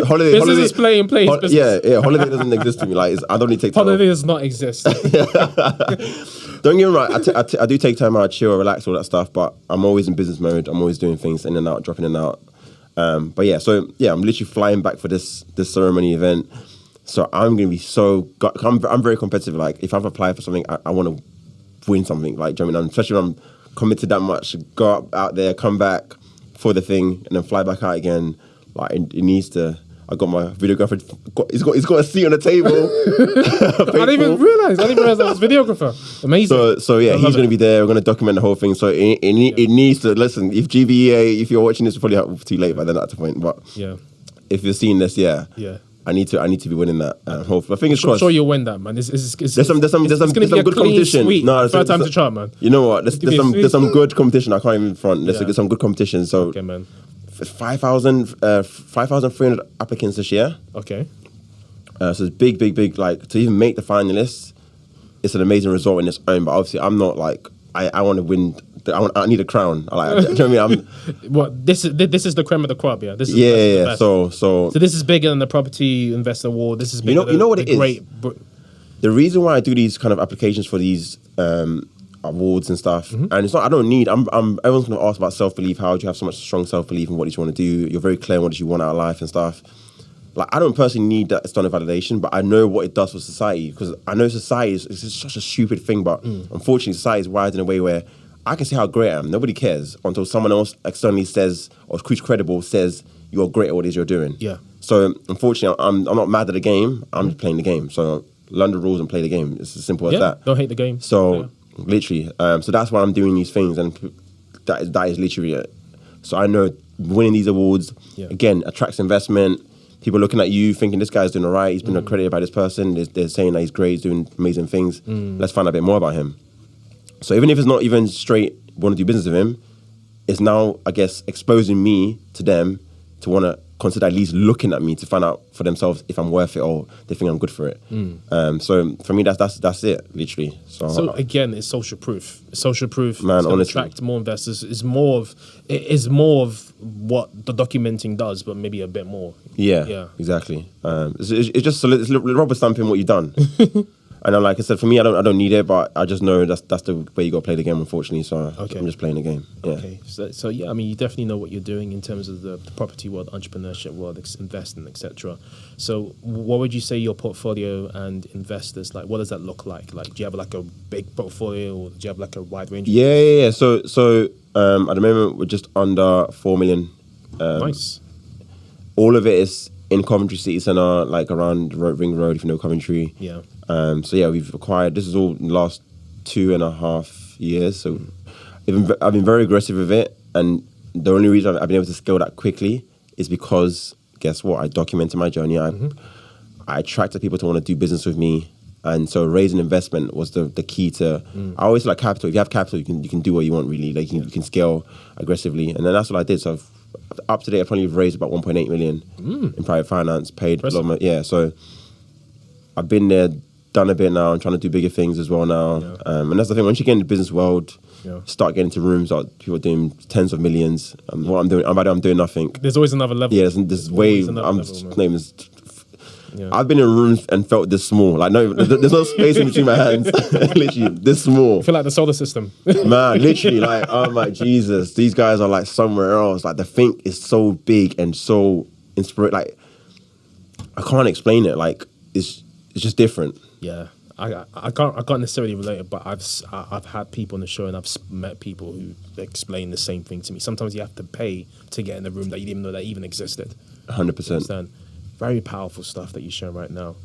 Holiday is play and play. Yeah. Holiday doesn't exist to me. Like I don't need to take time. Holiday does not exist. Don't get me wrong. I do take time out, chill, relax, all that stuff. But I'm always in business mode. I'm always doing things in and out, dropping in and out. But yeah, so yeah, I'm literally flying back for this ceremony event. So I'm gonna be I'm very competitive. Like if I've applied for something, I want to win something. Like, do you know what I mean? Especially when I'm committed that much, go out there, come back for the thing, and then fly back out again. Like it needs to. I got my videographer. He's got a seat on the table. I didn't even realize that was videographer. Amazing. So yeah, he's going to be there. We're going to document the whole thing. So it needs to listen. If GBEA, if you're watching this, you're probably too late by then at the point. But if you're seeing this, I need to be winning that. Hopefully, I think it's I'm sure you'll win that, man. There's some good competition. Sweep. No, third time to chart, man. You know what? There's some good competition. I can't even front. There's some good competition. So okay, man. 5,300 applicants this year. Okay. So it's big. Like to even make the finalists, it's an amazing result in its own. But obviously, I'm not like I want to win. I need a crown. Do you know what I mean? What this is the creme of the crop, yeah. This is the best. So this is bigger than the Property Investor Award. This is bigger you know what it is. The reason why I do these kind of applications for these awards and stuff, and it's not. I don't need. Everyone's going to ask about self-belief. How do you have so much strong self-belief in what you want to do? You're very clear on what you want out of life and stuff. Like I don't personally need that external validation, but I know what it does for society because I know society is such a stupid thing. But unfortunately, society is wired in a way where I can say how great I am. Nobody cares until someone else externally says or who's credible says you're great at what it is you're doing. Yeah. So unfortunately, I'm not mad at the game. I'm just playing the game. So learn the rules and play the game. It's as simple as that. Don't hate the game. So literally, so that's why I'm doing these things, and that is literally it. So I know winning these awards again attracts investment. People looking at you thinking this guy's doing all right. He's been accredited by this person. They're saying that he's great, he's doing amazing things. Let's find out a bit more about him. So even if it's not even straight, want to do business with him, it's now, I guess, exposing me to them to want to consider at least looking at me to find out for themselves if I'm worth it or they think I'm good for it. So for me, that's it, literally. So again, it's social proof. Social proof, man, to honestly, attract more investors is more of what the documenting does, but maybe a bit more. Yeah. Exactly. It's just it's rubber stamping what you've done. And I'm like I said, for me, I don't need it, but I just know that's the way you got to play the game, unfortunately. So I'm just playing the game. Yeah. Okay. So yeah, I mean, you definitely know what you're doing in terms of the property world, entrepreneurship world, investing, etc. So what would you say your portfolio and investors, like, what does that look like? Like, do you have like a big portfolio, or do you have like a wide range? Yeah. So at the moment we're just under 4 million. Nice. All of it is in Coventry City Centre, like around Ring Road, if you know Coventry. Yeah. So yeah, we've acquired. This is all in the last 2.5 years. So I've been very aggressive with it, and the only reason I've been able to scale that quickly is because guess what? I documented my journey. I attracted people to want to do business with me, and so raising investment was the key to. I always like capital. If you have capital, you can do what you want really. Like you can scale aggressively, and then that's what I did. So up to date, I've probably raised about 1.8 million in private finance. Paid a lot of money. So I've been there. Done a bit now. I'm trying to do bigger things as well now. And that's the thing. Once you get in the business world, start getting into rooms that people are doing tens of millions. What I'm doing, I'm doing nothing. There's always another level. Yeah, there's way. I've been in rooms and felt this small. Like no, there's no space in between my hands. Literally, this small. I feel like the solar system. Man, literally, like oh my Jesus, these guys are like somewhere else. Like the think is so big and so inspiring. Like I can't explain it. Like it's just different. Yeah, I can't necessarily relate it, but I've had people on the show and I've met people who explain the same thing to me. Sometimes you have to pay to get in a room that you didn't even know that even existed. 100%. Very powerful stuff that you're showing right now.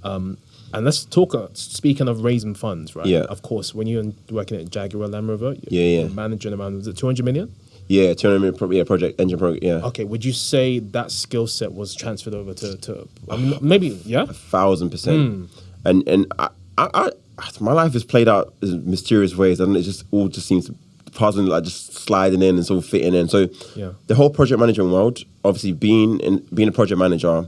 And let's talk. Speaking of raising funds, right? Yeah. Of course, when you're working at Jaguar Land Rover, you're managing around, was it 200 million? Yeah, 200 million project engine project. Yeah. Okay. Would you say that skill set was transferred over to maybe 1,000%. And I my life is played out in mysterious ways, and it just all just seems puzzling, like just sliding in and sort of fitting in. So the whole project management world, obviously being a project manager,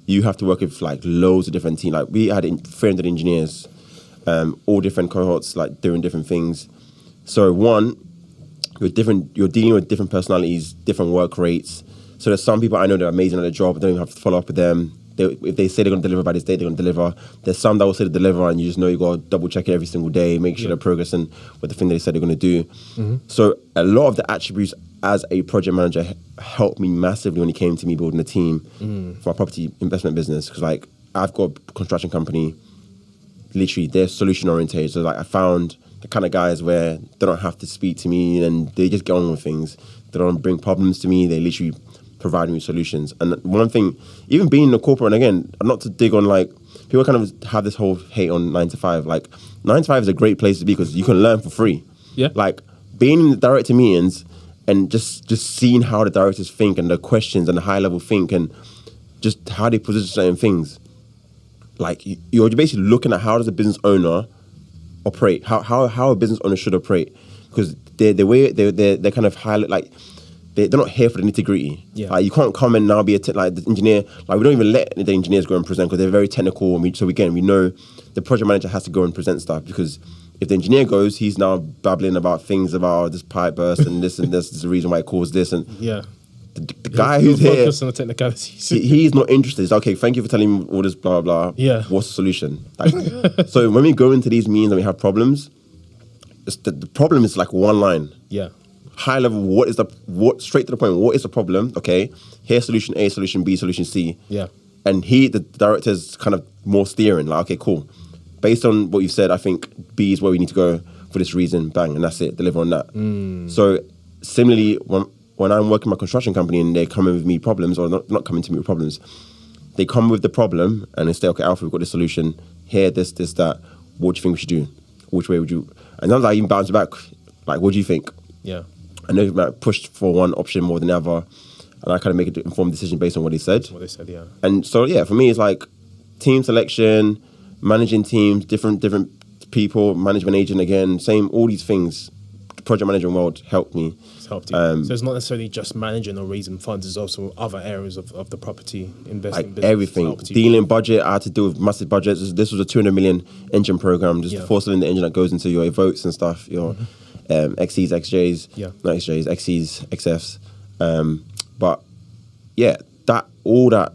you have to work with like loads of different teams. Like we had 300 engineers, all different cohorts, like doing different things. So you're dealing with different personalities, different work rates. So there's some people I know that are amazing at their job, I don't even have to follow up with them. If they say they're going to deliver by this date, they're going to deliver. There's some that will say they deliver, and you just know you got to double check it every single day, make sure they're progressing with the thing they said they're going to do. So a lot of the attributes as a project manager helped me massively when it came to me building a team for my property investment business. Because like I've got a construction company, literally they're solution oriented. So like I found the kind of guys where they don't have to speak to me and they just get on with things. They don't bring problems to me. They literally provide me with solutions. And one thing, even being in the corporate, and again, not to dig on like, people kind of have this whole hate on 9 to 5. Like 9 to 5 is a great place to be because you can learn for free. Yeah. Like being in the director meetings and just seeing how the directors think and the questions and the high level think and just how they position certain things. Like you're basically looking at how does a business owner operate, how a business owner should operate, because the way they're kind of highlight, like they're not here for the nitty gritty. Yeah. Like you can't come and now be like the engineer. Like we don't even let the engineers go and present because they're very technical. And so again, we know the project manager has to go and present stuff, because if the engineer goes, he's now babbling about things about this pipe burst and this is the reason why it caused this. And the guy who's here, focus on the technicalities. He's not interested. He's like, okay, thank you for telling me all this blah blah blah. Yeah. What's the solution? Like, so when we go into these meetings and we have problems, the problem is like one line. Yeah. High level, straight to the point, what is the problem? Okay, here's solution A, solution B, solution C. Yeah. And the director's kind of more steering, like, okay, cool. Based on what you've said, I think B is where we need to go for this reason, bang, and that's it, deliver on that. So similarly, when I'm working my construction company and they're coming with me problems, or not coming to me with problems, they come with the problem and they say, okay, Alfred, we've got this solution, here, this, that, what do you think we should do? Which way would you? And sometimes I even bounce back, like, what do you think? Yeah. I know I pushed for one option more than the other, and I kind of make an informed decision based on what they said. Yeah. And so, yeah, for me, it's like team selection, managing teams, different people, management agent again, same, all these things. The project management world helped me. It's helped you. So it's not necessarily just managing or raising funds. It's also other areas of the property investing business. Everything. Dealing budget. I had to deal with massive budgets. This was a 200 million engine program. Just the 4-cylinder engine that goes into your votes and stuff. Your XCs, XJs, not XJs, XCs, XFs. But yeah, all that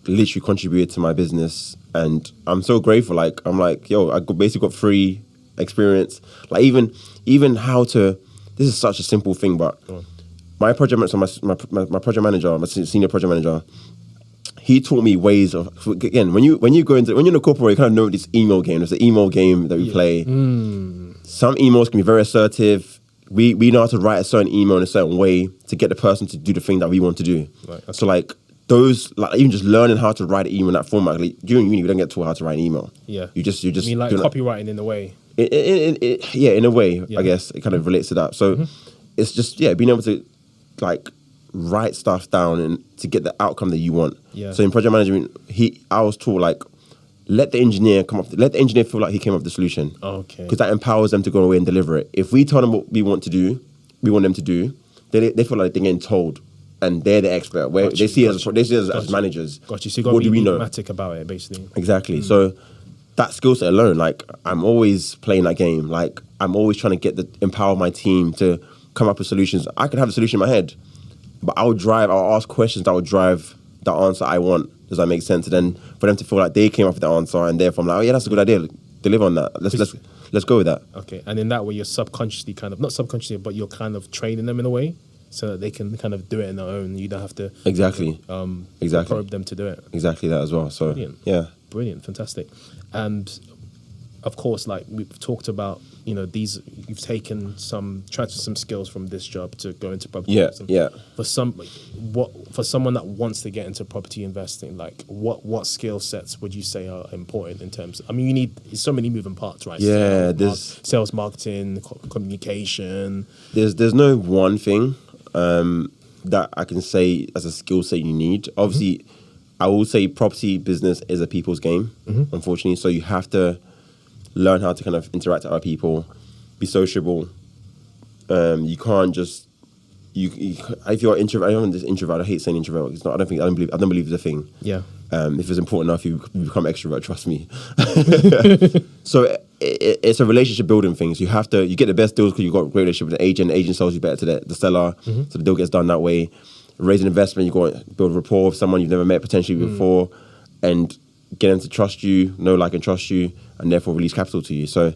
literally contributed to my business, and I'm so grateful. Like I'm like, yo, I basically got free experience. Like even how to. This is such a simple thing, but my project manager, my project manager, my senior project manager, he taught me ways of, again, when you're in a corporate, you kind of know this email game. There's an email game that we play. Some emails can be very assertive. We know how to write a certain email in a certain way to get the person to do the thing that we want to do. Right, okay. So like those, like even just learning how to write an email in that format. Like during uni, we don't get taught how to write an email. Yeah, you just. I mean, like copywriting in a way. In a way, I guess it kind of relates to that. So it's just being able to like write stuff down and to get the outcome that you want. Yeah. So in project management, I was taught like let the engineer feel like he came up with the solution. Okay. Because that empowers them to go away and deliver it. If we tell them what we want them to do, they feel like they're getting told. And they're the expert. They see us as managers. Got you. So you got to be pragmatic about it, basically. Exactly. So that skill set alone, like I'm always playing that game. Like I'm always trying to empower my team to come up with solutions. I could have a solution in my head, but I'll ask questions that will drive the answer I want. Does that make sense? And then for them to feel like they came up with the answer, and therefore I'm like, oh yeah, that's a good idea. Deliver on that. Let's go with that. Okay. And in that way, you're subconsciously not subconsciously, but you're kind of training them in a way, so that they can kind of do it on their own. You don't have to probe them to do it. Exactly that as well. So brilliant, fantastic. And of course, like we've talked about, you've taken transferred some skills from this job to go into property investing. Yeah. For someone that wants to get into property investing, like what skill sets would you say are important in terms of, you need so many moving parts, right? Yeah, sales, marketing, communication. There's no one thing that I can say as a skill set you need. Obviously, I will say property business is a people's game, unfortunately. So you have to learn how to kind of interact with other people, be sociable. You can't just if you're introvert. I don't this introvert. I hate saying introvert. It's not. I don't believe it's a thing. Yeah. If it's important enough, you become extrovert. Trust me. So it's a relationship building thing. So you get the best deals because you've got a great relationship with the agent. The agent sells you better to the seller, so the deal gets done that way. Raise an investment, you got to build rapport with someone you've never met potentially before, and get them to trust you, know, like, and trust you, and therefore release capital to you. So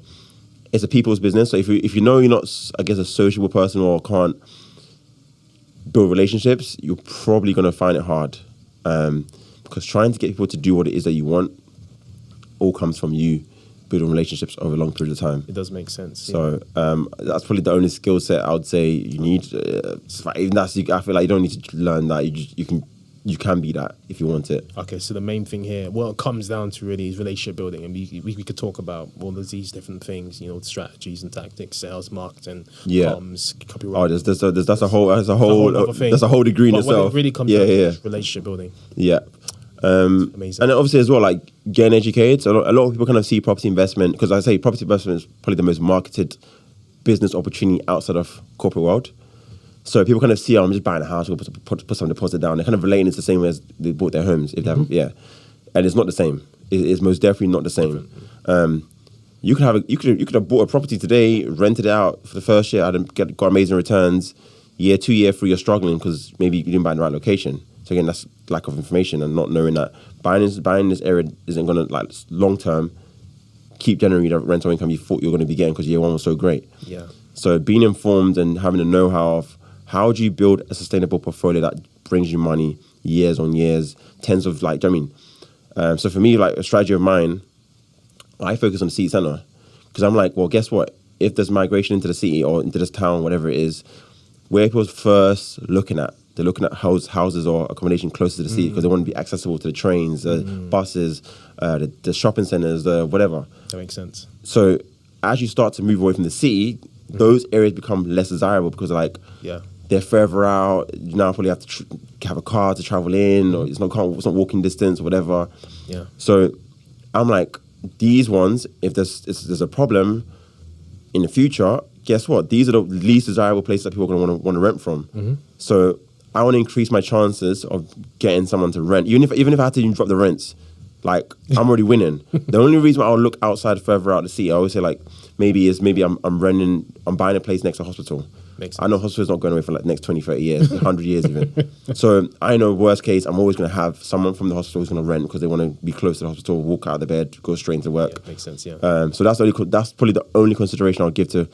it's a people's business. So if you know you're not, I guess, a sociable person or can't build relationships, you're probably going to find it hard, because trying to get people to do what it is that you want all comes from you building relationships over a long period of time. It does make sense. So that's probably the only skill set I would say you need. Even I feel like you don't need to learn that. You can be that if you want it. Okay, so the main thing here, what it comes down to really is relationship building, and we could talk about all of these different things, strategies and tactics, sales, marketing, comms, copyright. That's a whole degree in itself. What it really comes down to is relationship building. Yeah. Amazing. And obviously as well, like getting educated. So a lot of people kind of see property investment, because I say property investment is probably the most marketed business opportunity outside of corporate world. So people kind of see, I'm just buying a house, put some deposit down. They're kind of relating it the same way as they bought their homes. If they haven't, and it's not the same. It's most definitely not the same. You could have bought a property today, rented it out for the first year, got amazing returns. Year 2, year 3, you're struggling because maybe you didn't buy in the right location. So again, that's lack of information and not knowing that buying this area isn't going to, like, long term keep generating the rental income you thought you were going to be getting because year 1 was so great. Yeah. So being informed and having a know-how of how do you build a sustainable portfolio that brings you money years on years, tens of, like, do you know what I mean? So for me, like, a strategy of mine, I focus on the city centre, because I'm like, well, guess what? If there's migration into the city or into this town, whatever it is, where people's first looking at, they're looking at houses or accommodation closer to the city because they want to be accessible to the trains, the buses, the shopping centres, whatever. That makes sense. So as you start to move away from the city, those areas become less desirable because, like, they're further out. You now probably have to have a car to travel in, or it's not walking distance or whatever. Yeah. So I'm like, these ones, if there's a problem in the future, guess what? These are the least desirable places that people are going to want to rent from. Mm-hmm. So I want to increase my chances of getting someone to rent. Even if I had to even drop the rents, like I'm already winning. The only reason why I'll look outside further out the city, I always say like maybe I'm buying a place next to a hospital. I know hospital's not going away for like the next 20, 30 years, 100 years even. So I know worst case, I'm always going to have someone from the hospital who's going to rent because they want to be close to the hospital, walk out of the bed, go straight into work. Yeah, makes sense, yeah. So that's probably the only consideration I'll give to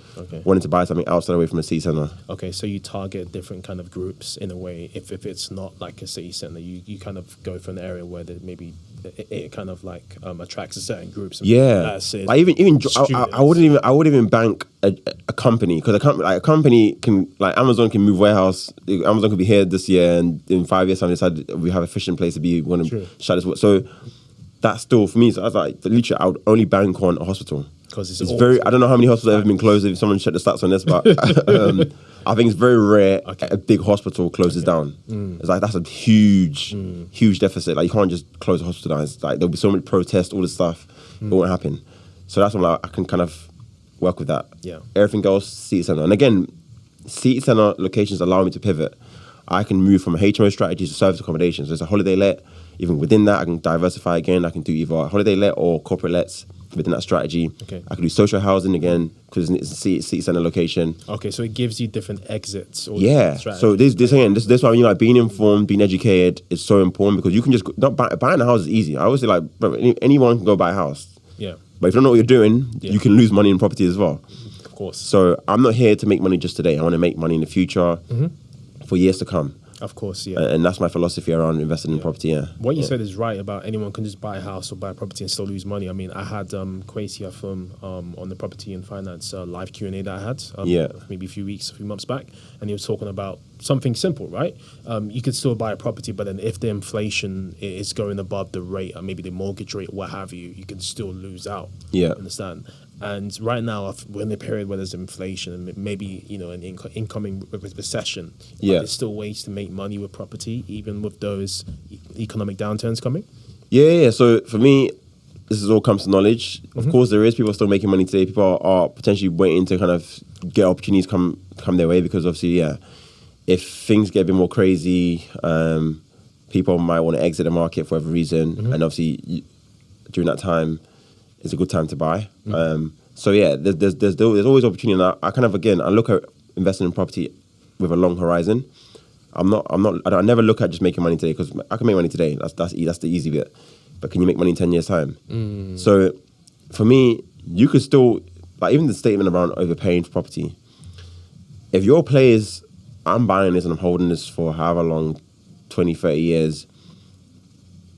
wanting to buy something outside away from a city centre. Okay, so you target different kind of groups in a way. If it's not like a city centre, you kind of go for an area where there maybe it kind of like attracts a certain groups. Yeah, I wouldn't even bank a company, because a company can, like Amazon can move warehouse. Amazon could be here this year, and in 5 years time decide we have a efficient place to be. We want to shut this. So that's still for me. So I was like, literally, I would only bank on a hospital. Because it's very. I don't know how many hospitals have ever been closed. If someone checked the stats on this, but I think it's very rare a big hospital closes down. It's like that's a huge deficit. Like you can't just close a hospital down. It's like there'll be so many protests, all this stuff. It won't happen. So that's what I can kind of work with that. Yeah. Everything else, city centre. And again, city centre locations allow me to pivot. I can move from HMO strategies to service accommodations. So it's a holiday let. Even within that, I can diversify again. I can do either holiday let or corporate lets within that strategy. Okay. I can do social housing again because it's a city centre location. Okay, so it gives you different exits. Or yeah. So this why like being informed, being educated is so important, because you can just buying a house is easy. I always say like, bro, anyone can go buy a house. Yeah. But if you don't know what you're doing, you can lose money in property as well. Of course. So I'm not here to make money just today. I want to make money in the future for years to come. Of course, yeah. And that's my philosophy around investing in property, What you said is right about anyone can just buy a house or buy a property and still lose money. I mean, I had Kwesi from on the property and finance live Q&A that I had maybe a few months back, and he was talking about something simple, right? You could still buy a property, but then if the inflation is going above the rate, or maybe the mortgage rate, what have you, you can still lose out. Yeah. Understand? And right now, we're in a period where there's inflation and maybe, an incoming recession. There's still ways to make money with property, even with those economic downturns coming. Yeah. So for me, this is all comes to knowledge. Of course, there is people still making money today. People are potentially waiting to kind of get opportunities come their way, because obviously, if things get a bit more crazy, people might want to exit the market for whatever reason. And obviously, during that time, it's a good time to buy. So there's always opportunity. And I kind of, again, I look at investing in property with a long horizon. I never look at just making money today, because I can make money today. That's the easy bit. But can you make money in 10 years' time? So for me, you could still, like even the statement around overpaying for property, if your play is, I'm buying this and I'm holding this for however long, 20, 30 years,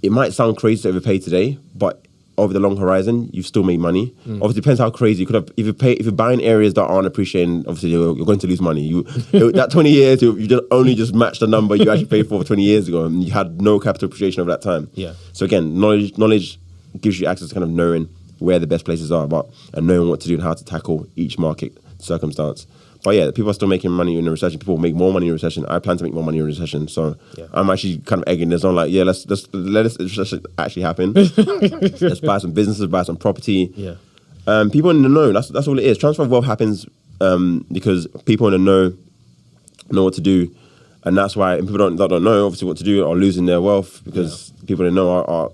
it might sound crazy to overpay today, but over the long horizon, you've still made money. Obviously, it depends how crazy you could have. If you're buying areas that aren't appreciating, obviously you're going to lose money. That 20 years, you just matched the number you actually paid for 20 years ago, and you had no capital appreciation over that time. Yeah. So again, knowledge gives you access to kind of knowing where the best places are, and knowing what to do and how to tackle each market circumstance. But yeah, people are still making money in a recession. People make more money in a recession. I plan to make more money in a recession. So I'm actually kind of egging this on. Like, let's let this recession actually happen. Let's buy some businesses, buy some property. Yeah. People in the know. That's all it is. Transfer of wealth happens because people in the know what to do, and that's why people that don't know obviously what to do are losing their wealth, because people in the know are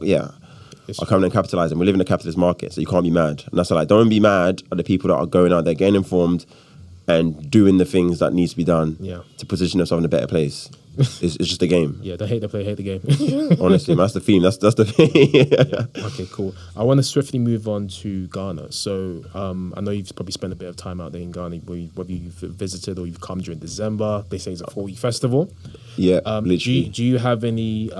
coming and capitalizing. We live in a capitalist market, so you can't be mad. And that's why, like, don't be mad at the people that are going out there, getting informed, and doing the things that needs to be done to position themselves in a better place. It's just a game. Yeah, they hate the play, hate the game. Honestly, that's the theme. That's the thing. Yeah. Okay, cool. I want to swiftly move on to Ghana. So I know you've probably spent a bit of time out there in Ghana, whether you've visited or you've come during December. They say it's a 4-week festival. Yeah, literally. Do you have any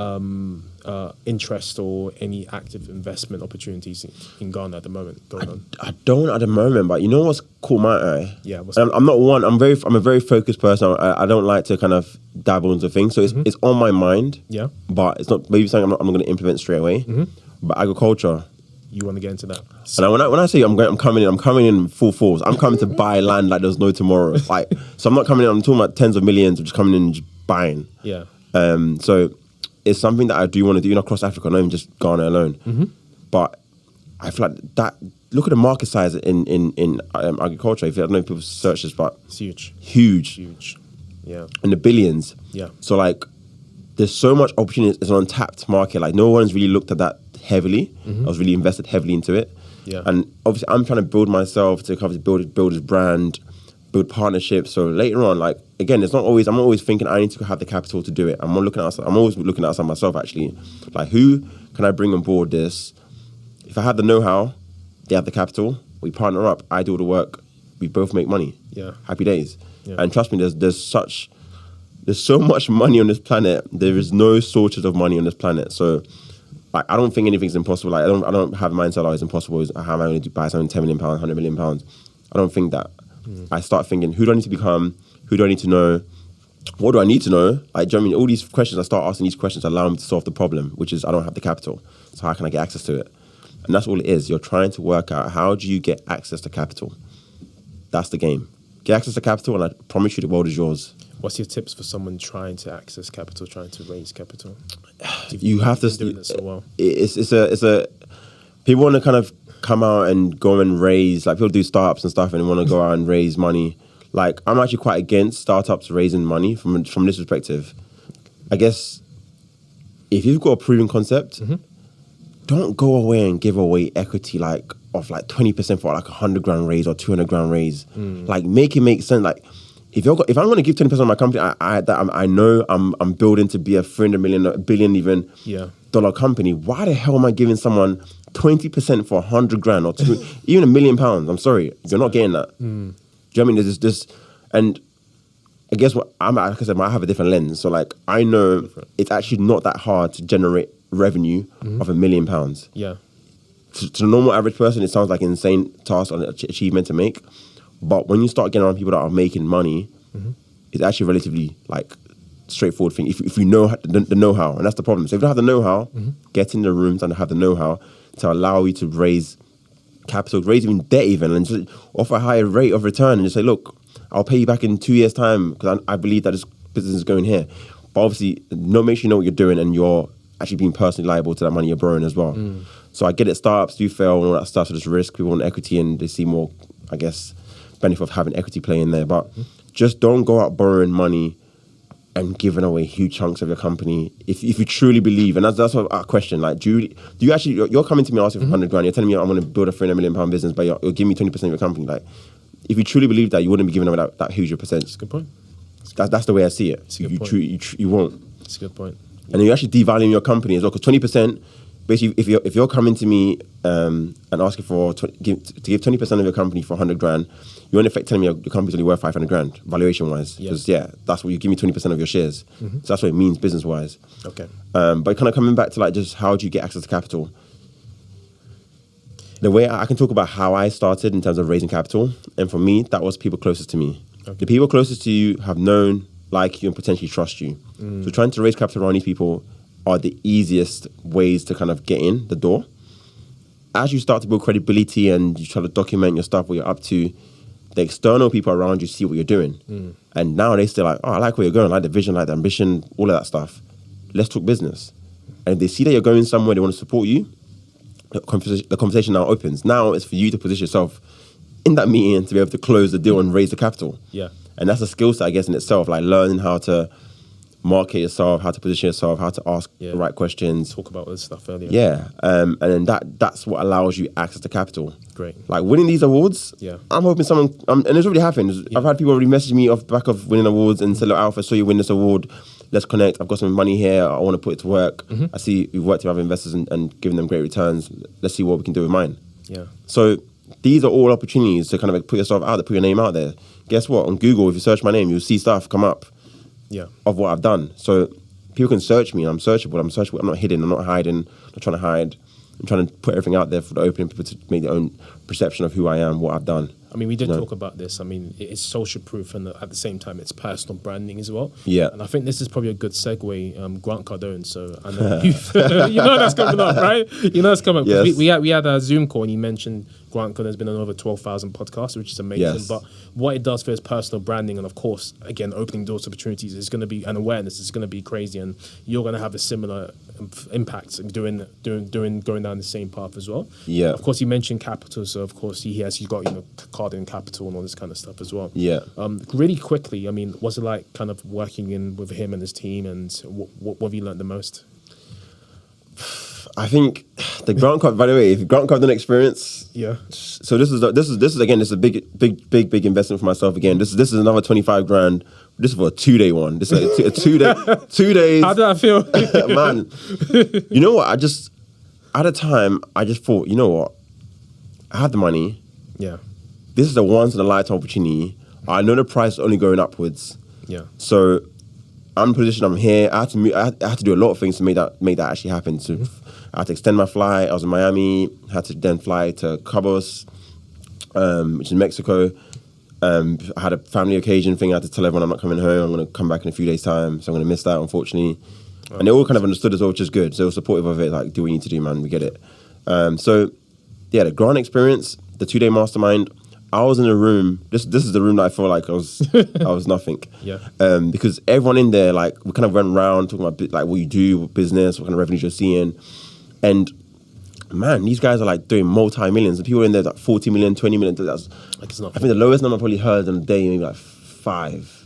interest or any active investment opportunities in Ghana at the moment going on? I don't at the moment, but you know what's caught my eye? Yeah, I'm not one. I'm a very focused person. I don't like to kind of dabble into things, so it's on my mind. Yeah, but it's not maybe something I'm not going to implement straight away. But agriculture, you want to get into that? And when I say I'm coming in full force. I'm coming to buy land like there's no tomorrow. Like, so I'm not coming in. I'm talking about tens of millions. I'm just coming in and just buying. Yeah. So it's something that I do want to do across Africa, not even just Ghana alone. But I feel like look at the market size in agriculture. If I don't know if people search this, but it's huge. Huge. Yeah. In the billions. Yeah. So like, there's so much opportunity. It's an untapped market. Like no one's really looked at that heavily. I was really invested heavily into it. Yeah. And obviously, I'm trying to build myself to kind of build his brand, build partnerships. So later on, like again, I'm always thinking I need to have the capital to do it. I'm always looking outside myself actually. Like who can I bring on board this? If I have the know-how, they have the capital. We partner up. I do all the work. We both make money. Yeah. Happy days. Yeah. And trust me, there's so much money on this planet. There is no shortage of money on this planet. So, like, I don't think anything's impossible. Like, I don't have a mindset like it's impossible. How am I going to buy something £10 million, £100 million? I don't think that. I start thinking, who do I need to become? Who do I need to know? What do I need to know? Like, do you know what I mean? All these questions, I start asking these questions allow me to solve the problem, which is I don't have the capital. So how can I get access to it? And that's all it is. You're trying to work out how do you get access to capital. That's the game. Get access to capital, and I promise you the world is yours. What's your tips for someone trying to access capital, trying to raise capital? You have to doing it so well. It's a people want to kind of come out and go and raise, like people do startups and stuff and they want to go out and raise money. Like I'm actually quite against startups raising money from this perspective. I guess if you've got a proven concept, don't go away and give away equity like of like 20% for like $100,000 raise or $200,000 raise. Like make it make sense. Like if I'm going to give 20% of my company, I know I'm building to be a $300 million, $1 billion even dollar company. Why the hell am I giving someone 20% for $100,000 or even £1 million? I'm sorry, you're not getting that. Do you know what I mean? There's this, and I guess like I said, I have a different lens. So like I know it's actually not that hard to generate revenue of £1 million. Yeah. To the normal average person, it sounds like an insane task or achievement to make. But when you start getting around people that are making money, it's actually a relatively like straightforward thing. If you know the know-how, and that's the problem. So if you don't have the know-how, get in the rooms and have the know-how to allow you to raise capital, raise even debt even, and just offer a higher rate of return and just say, look, I'll pay you back in 2 years' time because I believe that this business is going here. But obviously, make sure you know what you're doing and you're actually being personally liable to that money you're borrowing as well. So I get it, startups do fail and all that stuff, so there's risk. People want equity and they see more, I guess, benefit of having equity play in there. But just don't go out borrowing money and giving away huge chunks of your company if you truly believe. And that's our question. Like, do you actually, you're coming to me asking for $100,000, you're telling me I'm going to build a £300 million business, but you'll give me 20% of your company. Like, if you truly believe that, you wouldn't be giving away that huge percent. That's a good point. That's the way I see it. You won't. That's a good point. And you're actually devaluing your company as well, because 20%, basically, if you're coming to me and asking to give 20% of your company for $100,000, you're in effect telling me your company's only worth $500,000 valuation wise. Because that's what you give me 20% of your shares. So that's what it means business wise. Okay. But kind of coming back to like just how do you get access to capital? The way I can talk about how I started in terms of raising capital, and for me, that was people closest to me. Okay. The people closest to you have known, like you, and potentially trust you. So trying to raise capital around these people are the easiest ways to kind of get in the door. As you start to build credibility and you try to document your stuff, what you're up to, the external people around you see what you're doing. And now they still like, oh, I like where you're going, I like the vision, I like the ambition, all of that stuff. Let's talk business. And if they see that you're going somewhere, they want to support you, the conversation now opens. Now it's for you to position yourself in that meeting to be able to close the deal and raise the capital. Yeah. And that's a skill set, I guess, in itself, like learning how to market yourself, how to position yourself, how to ask the right questions. Talk about this stuff earlier. Yeah. And then that's what allows you access to capital. Great. Like winning these awards, I'm hoping someone, and it's already happened. I've had people already message me off the back of winning awards and say, look, Alf, I saw you win this award. Let's connect. I've got some money here. I want to put it to work. I see you've worked with other investors and given them great returns. Let's see what we can do with mine. Yeah. So these are all opportunities to kind of put yourself out there, put your name out there. Guess what? On Google, if you search my name, you'll see stuff come up of what I've done. So people can search me. I'm searchable. I'm not hidden. I'm not hiding. I'm not trying to hide. I'm trying to put everything out there for the open people to make their own perception of who I am, what I've done. I mean, we did talk about this. I mean, it's social proof, and at the same time, it's personal branding as well. Yeah. And I think this is probably a good segue. Grant Cardone. So I know you know that's coming up, right? You know that's coming up. Yes. We had a Zoom call, and you mentioned Grant Cardone has been on over 12,000 podcasts, which is amazing. Yes. But what it does for his personal branding, and of course, again, opening doors to opportunities is going to be, and awareness is going to be crazy, and you're going to have a similar impact doing going down the same path as well. Yeah. Of course, you mentioned capital, so of course he's got Cardone Capital and all this kind of stuff as well. Yeah. Really quickly, I mean, what's it like kind of working in with him and his team, and what have you learned the most? I think the Grant Cardone, by the way, if Grant Cardone experience. Yeah. So this is again, this is a big investment for myself again. This is another 25 grand. This is for a 2-day one. This is a 2 days. How did that feel? Man, you know what? At a time, I just thought, you know what? I have the money. Yeah. This is a once in a lifetime opportunity. I know the price is only going upwards. Yeah. So I'm in a position, I'm here. I had to do a lot of things to make that actually happen. So I had to extend my flight. I was in Miami. Had to then fly to Cabos, which is Mexico. I had a family occasion thing. I had to tell everyone I'm not coming home. I'm going to come back in a few days' time. So I'm going to miss that, unfortunately. And they all kind of understood as well, which is good. So they were supportive of it. Like, do what you need to do, man. We get it. So, yeah, the Grant experience, the 2-day mastermind. I was in a room. This is the room that I felt like I was nothing. Yeah. Because everyone in there, like, we kind of went around talking about like what you do, what business, what kind of revenues you're seeing, and man, these guys are like doing multi-millions. The people in there like 40 million, 20 million. That's Like it's not. I think the lowest number I probably heard in a day maybe like 5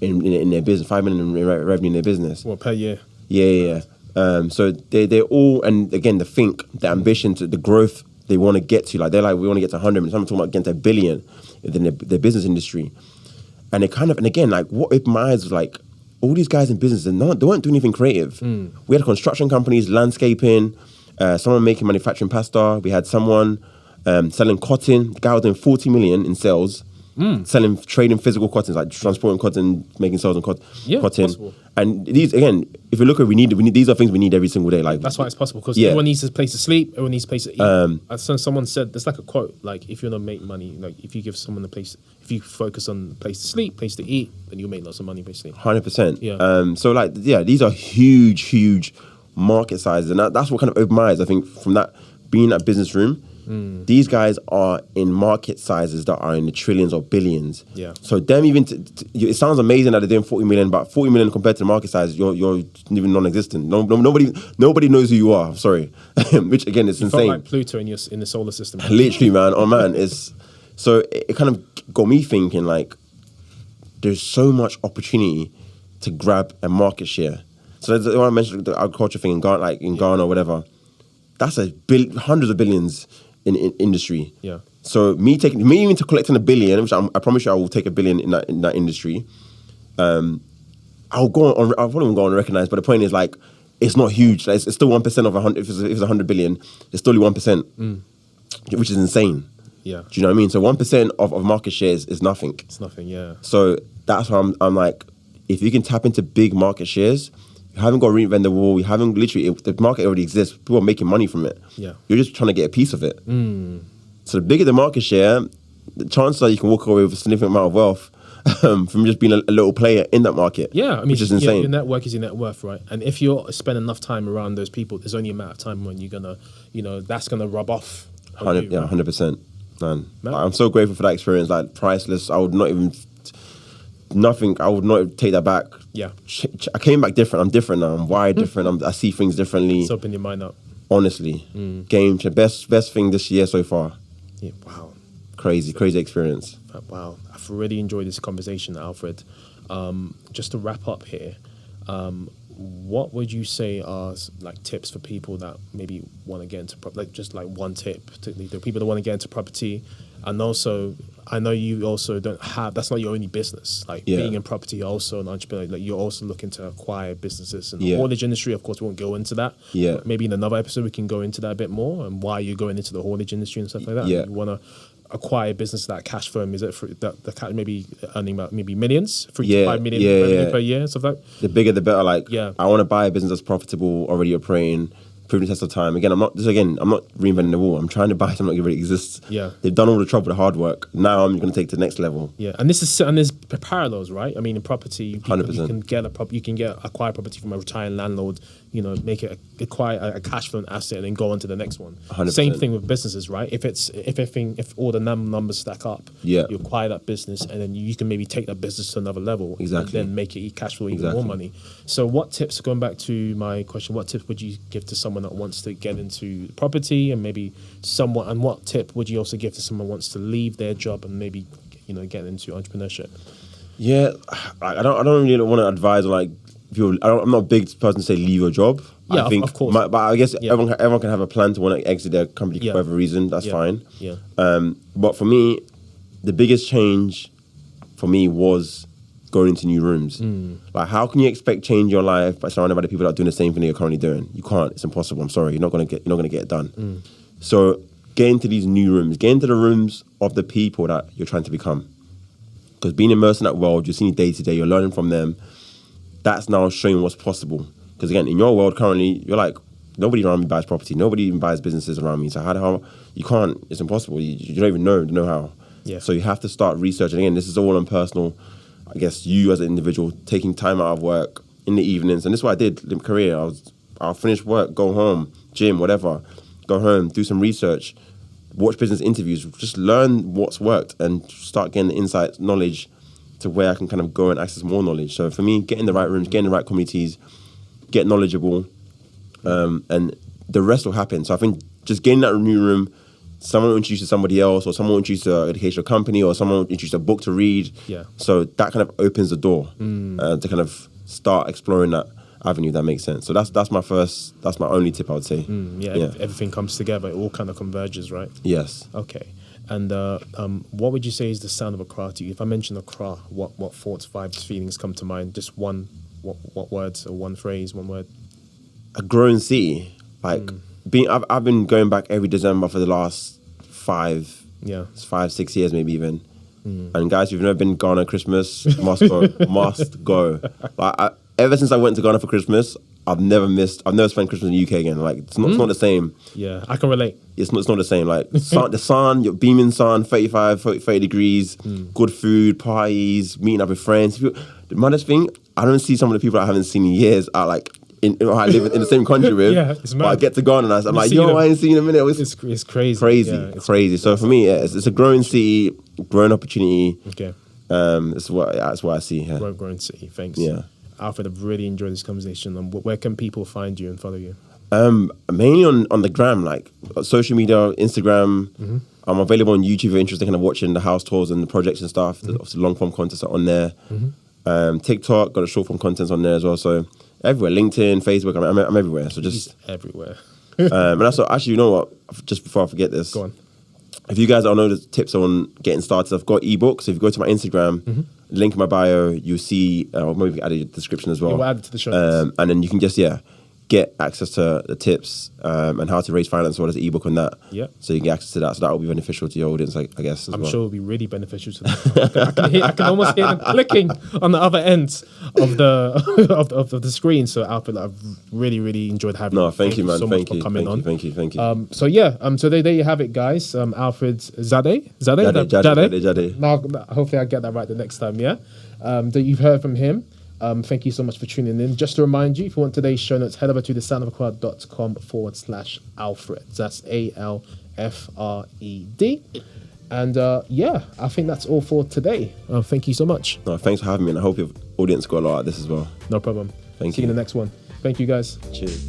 in their business, 5 million in revenue in their business. What, per year? Yeah. So they're all, and again, the ambition, to the growth they want to get to. Like they're like, we want to get to 100 million. Some are talking about getting to 1 billion in their business industry. And and again, like what opened my eyes was like, all these guys in business, they weren't doing anything creative. We had construction companies, landscaping, someone making manufacturing pasta. We had someone selling cotton. The guy was doing 40 million in sales, trading physical cottons, like transporting cotton, making sales on cotton. Possible. And these, again, if you look at we need these are things we need every single day. Like that's why it's possible, because everyone needs a place to sleep, everyone needs a place to eat. Someone said, there's like a quote, like if you want to make money, like if you give someone a place, if you focus on place to sleep, place to eat, then you'll make lots of money basically. 100%. Yeah. So like, yeah, these are huge market sizes, and that's what kind of opened my eyes. I think from that, being in that business room, these guys are in market sizes that are in the trillions or billions. Yeah. So them even, it sounds amazing that they're doing 40 million, but 40 million compared to the market size, you're even non-existent. Nobody knows who you are. Sorry. Which again, is insane. Felt like Pluto in the solar system. Literally, man. Oh man, so it kind of got me thinking like, there's so much opportunity to grab a market share. So that's when I mentioned the agriculture thing in Ghana, like in Ghana or whatever. That's hundreds of billions in industry. Yeah. So me even to collecting $1 billion, which I promise you I will take $1 billion in that industry. I'll probably go on and recognize, but the point is like, it's not huge. Like, it's still 1% of 100. If it's 100 billion, it's still only 1%, which is insane. Yeah. Do you know what I mean? So 1% of market shares is nothing. It's nothing. Yeah. So that's why I'm like, if you can tap into big market shares, you haven't got to reinvent the wheel. You haven't the market already exists. People are making money from it. Yeah. You're just trying to get a piece of it. So the bigger the market share, the chances are you can walk away with a significant amount of wealth from just being a little player in that market. Yeah, I mean, which is insane. Your network is your net worth, right? And if you spend enough time around those people, there's only a matter of time when you're gonna, that's gonna rub off. 100%, man. I'm so grateful for that experience. Like priceless. I would not take that back. Yeah. I came back different. I'm different now. I'm wired different. I see things differently. It's open your mind up. Honestly, game best thing this year so far. Yeah, wow. Crazy experience. Wow, I've really enjoyed this conversation, Alfred. Just to wrap up here, what would you say are like tips for people that maybe want to get into just like one tip, particularly the people that want to get into property, and also I know you also don't have, that's not your only business. Like being in property, you're also an entrepreneur. Like you're also looking to acquire businesses and the haulage industry. Of course, we won't go into that. Yeah. But maybe in another episode we can go into that a bit more and why you're going into the haulage industry and stuff like that. Yeah. You want to acquire a business that cash firm, is it for that maybe earning about maybe millions, 3 to 5 million revenue per year, stuff like that? The bigger the better. Like I want to buy a business that's profitable, already operating, proven the test of time. Again, I'm not reinventing the wheel. I'm trying to buy something that already exists. Yeah. They've done all the trouble, the hard work. Now I'm going to take it to the next level. Yeah. And there's parallels, right? I mean, in property, 100%. you can acquire property from a retiring landlord make it acquire a cash flow asset and then go on to the next one. 100%. Same thing with businesses, right? If all the numbers stack up, you acquire that business and then you can maybe take that business to another level and then make it cash flow even more money. So what tips, going back to my question, what tips would you give to someone that wants to get into property, and maybe and what tip would you also give to someone who wants to leave their job and maybe get into entrepreneurship? Yeah, I don't really want to advise like people. I'm not a big person to say leave your job. Yeah, I think, of course. but I guess everyone can have a plan to want to exit their company for whatever reason. That's fine. Yeah. But for me, the biggest change for me was going into new rooms. Like, how can you expect change in your life by surrounded by the people that are doing the same thing that you're currently doing? You can't. It's impossible. I'm sorry. You're not gonna get it done. So get into these new rooms. Get into the rooms of the people that you're trying to become. Because being immersed in that world, you're seeing day to day, you're learning from them. That's now showing what's possible. Because again, in your world currently, you're like, nobody around me buys property. Nobody even buys businesses around me. So how you can't, it's impossible. You don't even know how. Yeah. So you have to start researching. Again, this is all on personal, I guess, you as an individual, taking time out of work in the evenings. And this is what I did in career. I'll finish work, go home, gym, whatever, go home, do some research, watch business interviews, just learn what's worked and start getting the insight, knowledge to where I can kind of go and access more knowledge. So for me, get in the right rooms, get in the right communities, get knowledgeable, and the rest will happen. So I think just getting that new room, someone will introduce you to somebody else, or someone will introduce you to an educational company, or someone will introduce you to a book to read. Yeah. So that kind of opens the door to kind of start exploring that avenue. That makes sense. So that's my only tip I would say. If everything comes together, it all kind of converges, right? Yes. Okay. And what would you say is the sound of Accra to you? If I mention Accra, what thoughts, vibes, feelings come to mind? Just what words or one phrase, one word? A growing city. Like I've been going back every December for the last 5-6 years, maybe even. And guys, if you've never been to Ghana Christmas, must go. Like ever since I went to Ghana for Christmas, I've never spent Christmas in the UK again. Like it's not the same. Yeah, I can relate. It's not the same. Like the sun, your beaming sun, 30 degrees, good food, parties, meeting up with friends. The maddest thing, I don't see some of the people I haven't seen in years I live in the same country with. Yeah, it's mad. But I get to Ghana and I'm like, yo, I ain't seen in a minute. It's crazy. Crazy, yeah, it's crazy. So for me, it's a growing city, growing opportunity. Okay. That's what I see here. Growing city. Thanks. Yeah. Alfred, I've really enjoyed this conversation. Where can people find you and follow you? Mainly on the gram, like social media, Instagram. I'm available on YouTube if you're interested in kind of watching the house tours and the projects and stuff. Obviously, long form contents are on there. TikTok, got a short form contents on there as well. So everywhere, LinkedIn, Facebook, I'm everywhere. So just everywhere. And also, actually, you know what? Just before I forget this, go on. If you guys don't know the tips on getting started, I've got ebooks. So if you go to my Instagram, link in my bio, you'll see, or maybe we can add a description as well. We'll add it to the show notes. And then you can just, get access to the tips and how to raise finance as well as an ebook on that. Yeah. So you can get access to that. So that will be beneficial to your audience, I guess, as I'm well. sure it'll be really beneficial to them. I can almost hear them clicking on the other end of the screen. So Alfred, I've really, really enjoyed having you. No, thank you, man. So Thank much you. for coming on. Thank you. So there you have it, guys. Alfred Dzadey. Dzadey. Now, hopefully I get that right the next time, yeah? That you've heard from him. Thank you so much for tuning in. Just to remind you, if you want today's show notes, head over to thesoundofaccra.com/Alfred. That's ALFRED. And I think that's all for today. Thank you so much. No, thanks for having me, and I hope your audience got a lot out of this as well. No problem. Thank See you you in the next one. Thank you, guys. Cheers.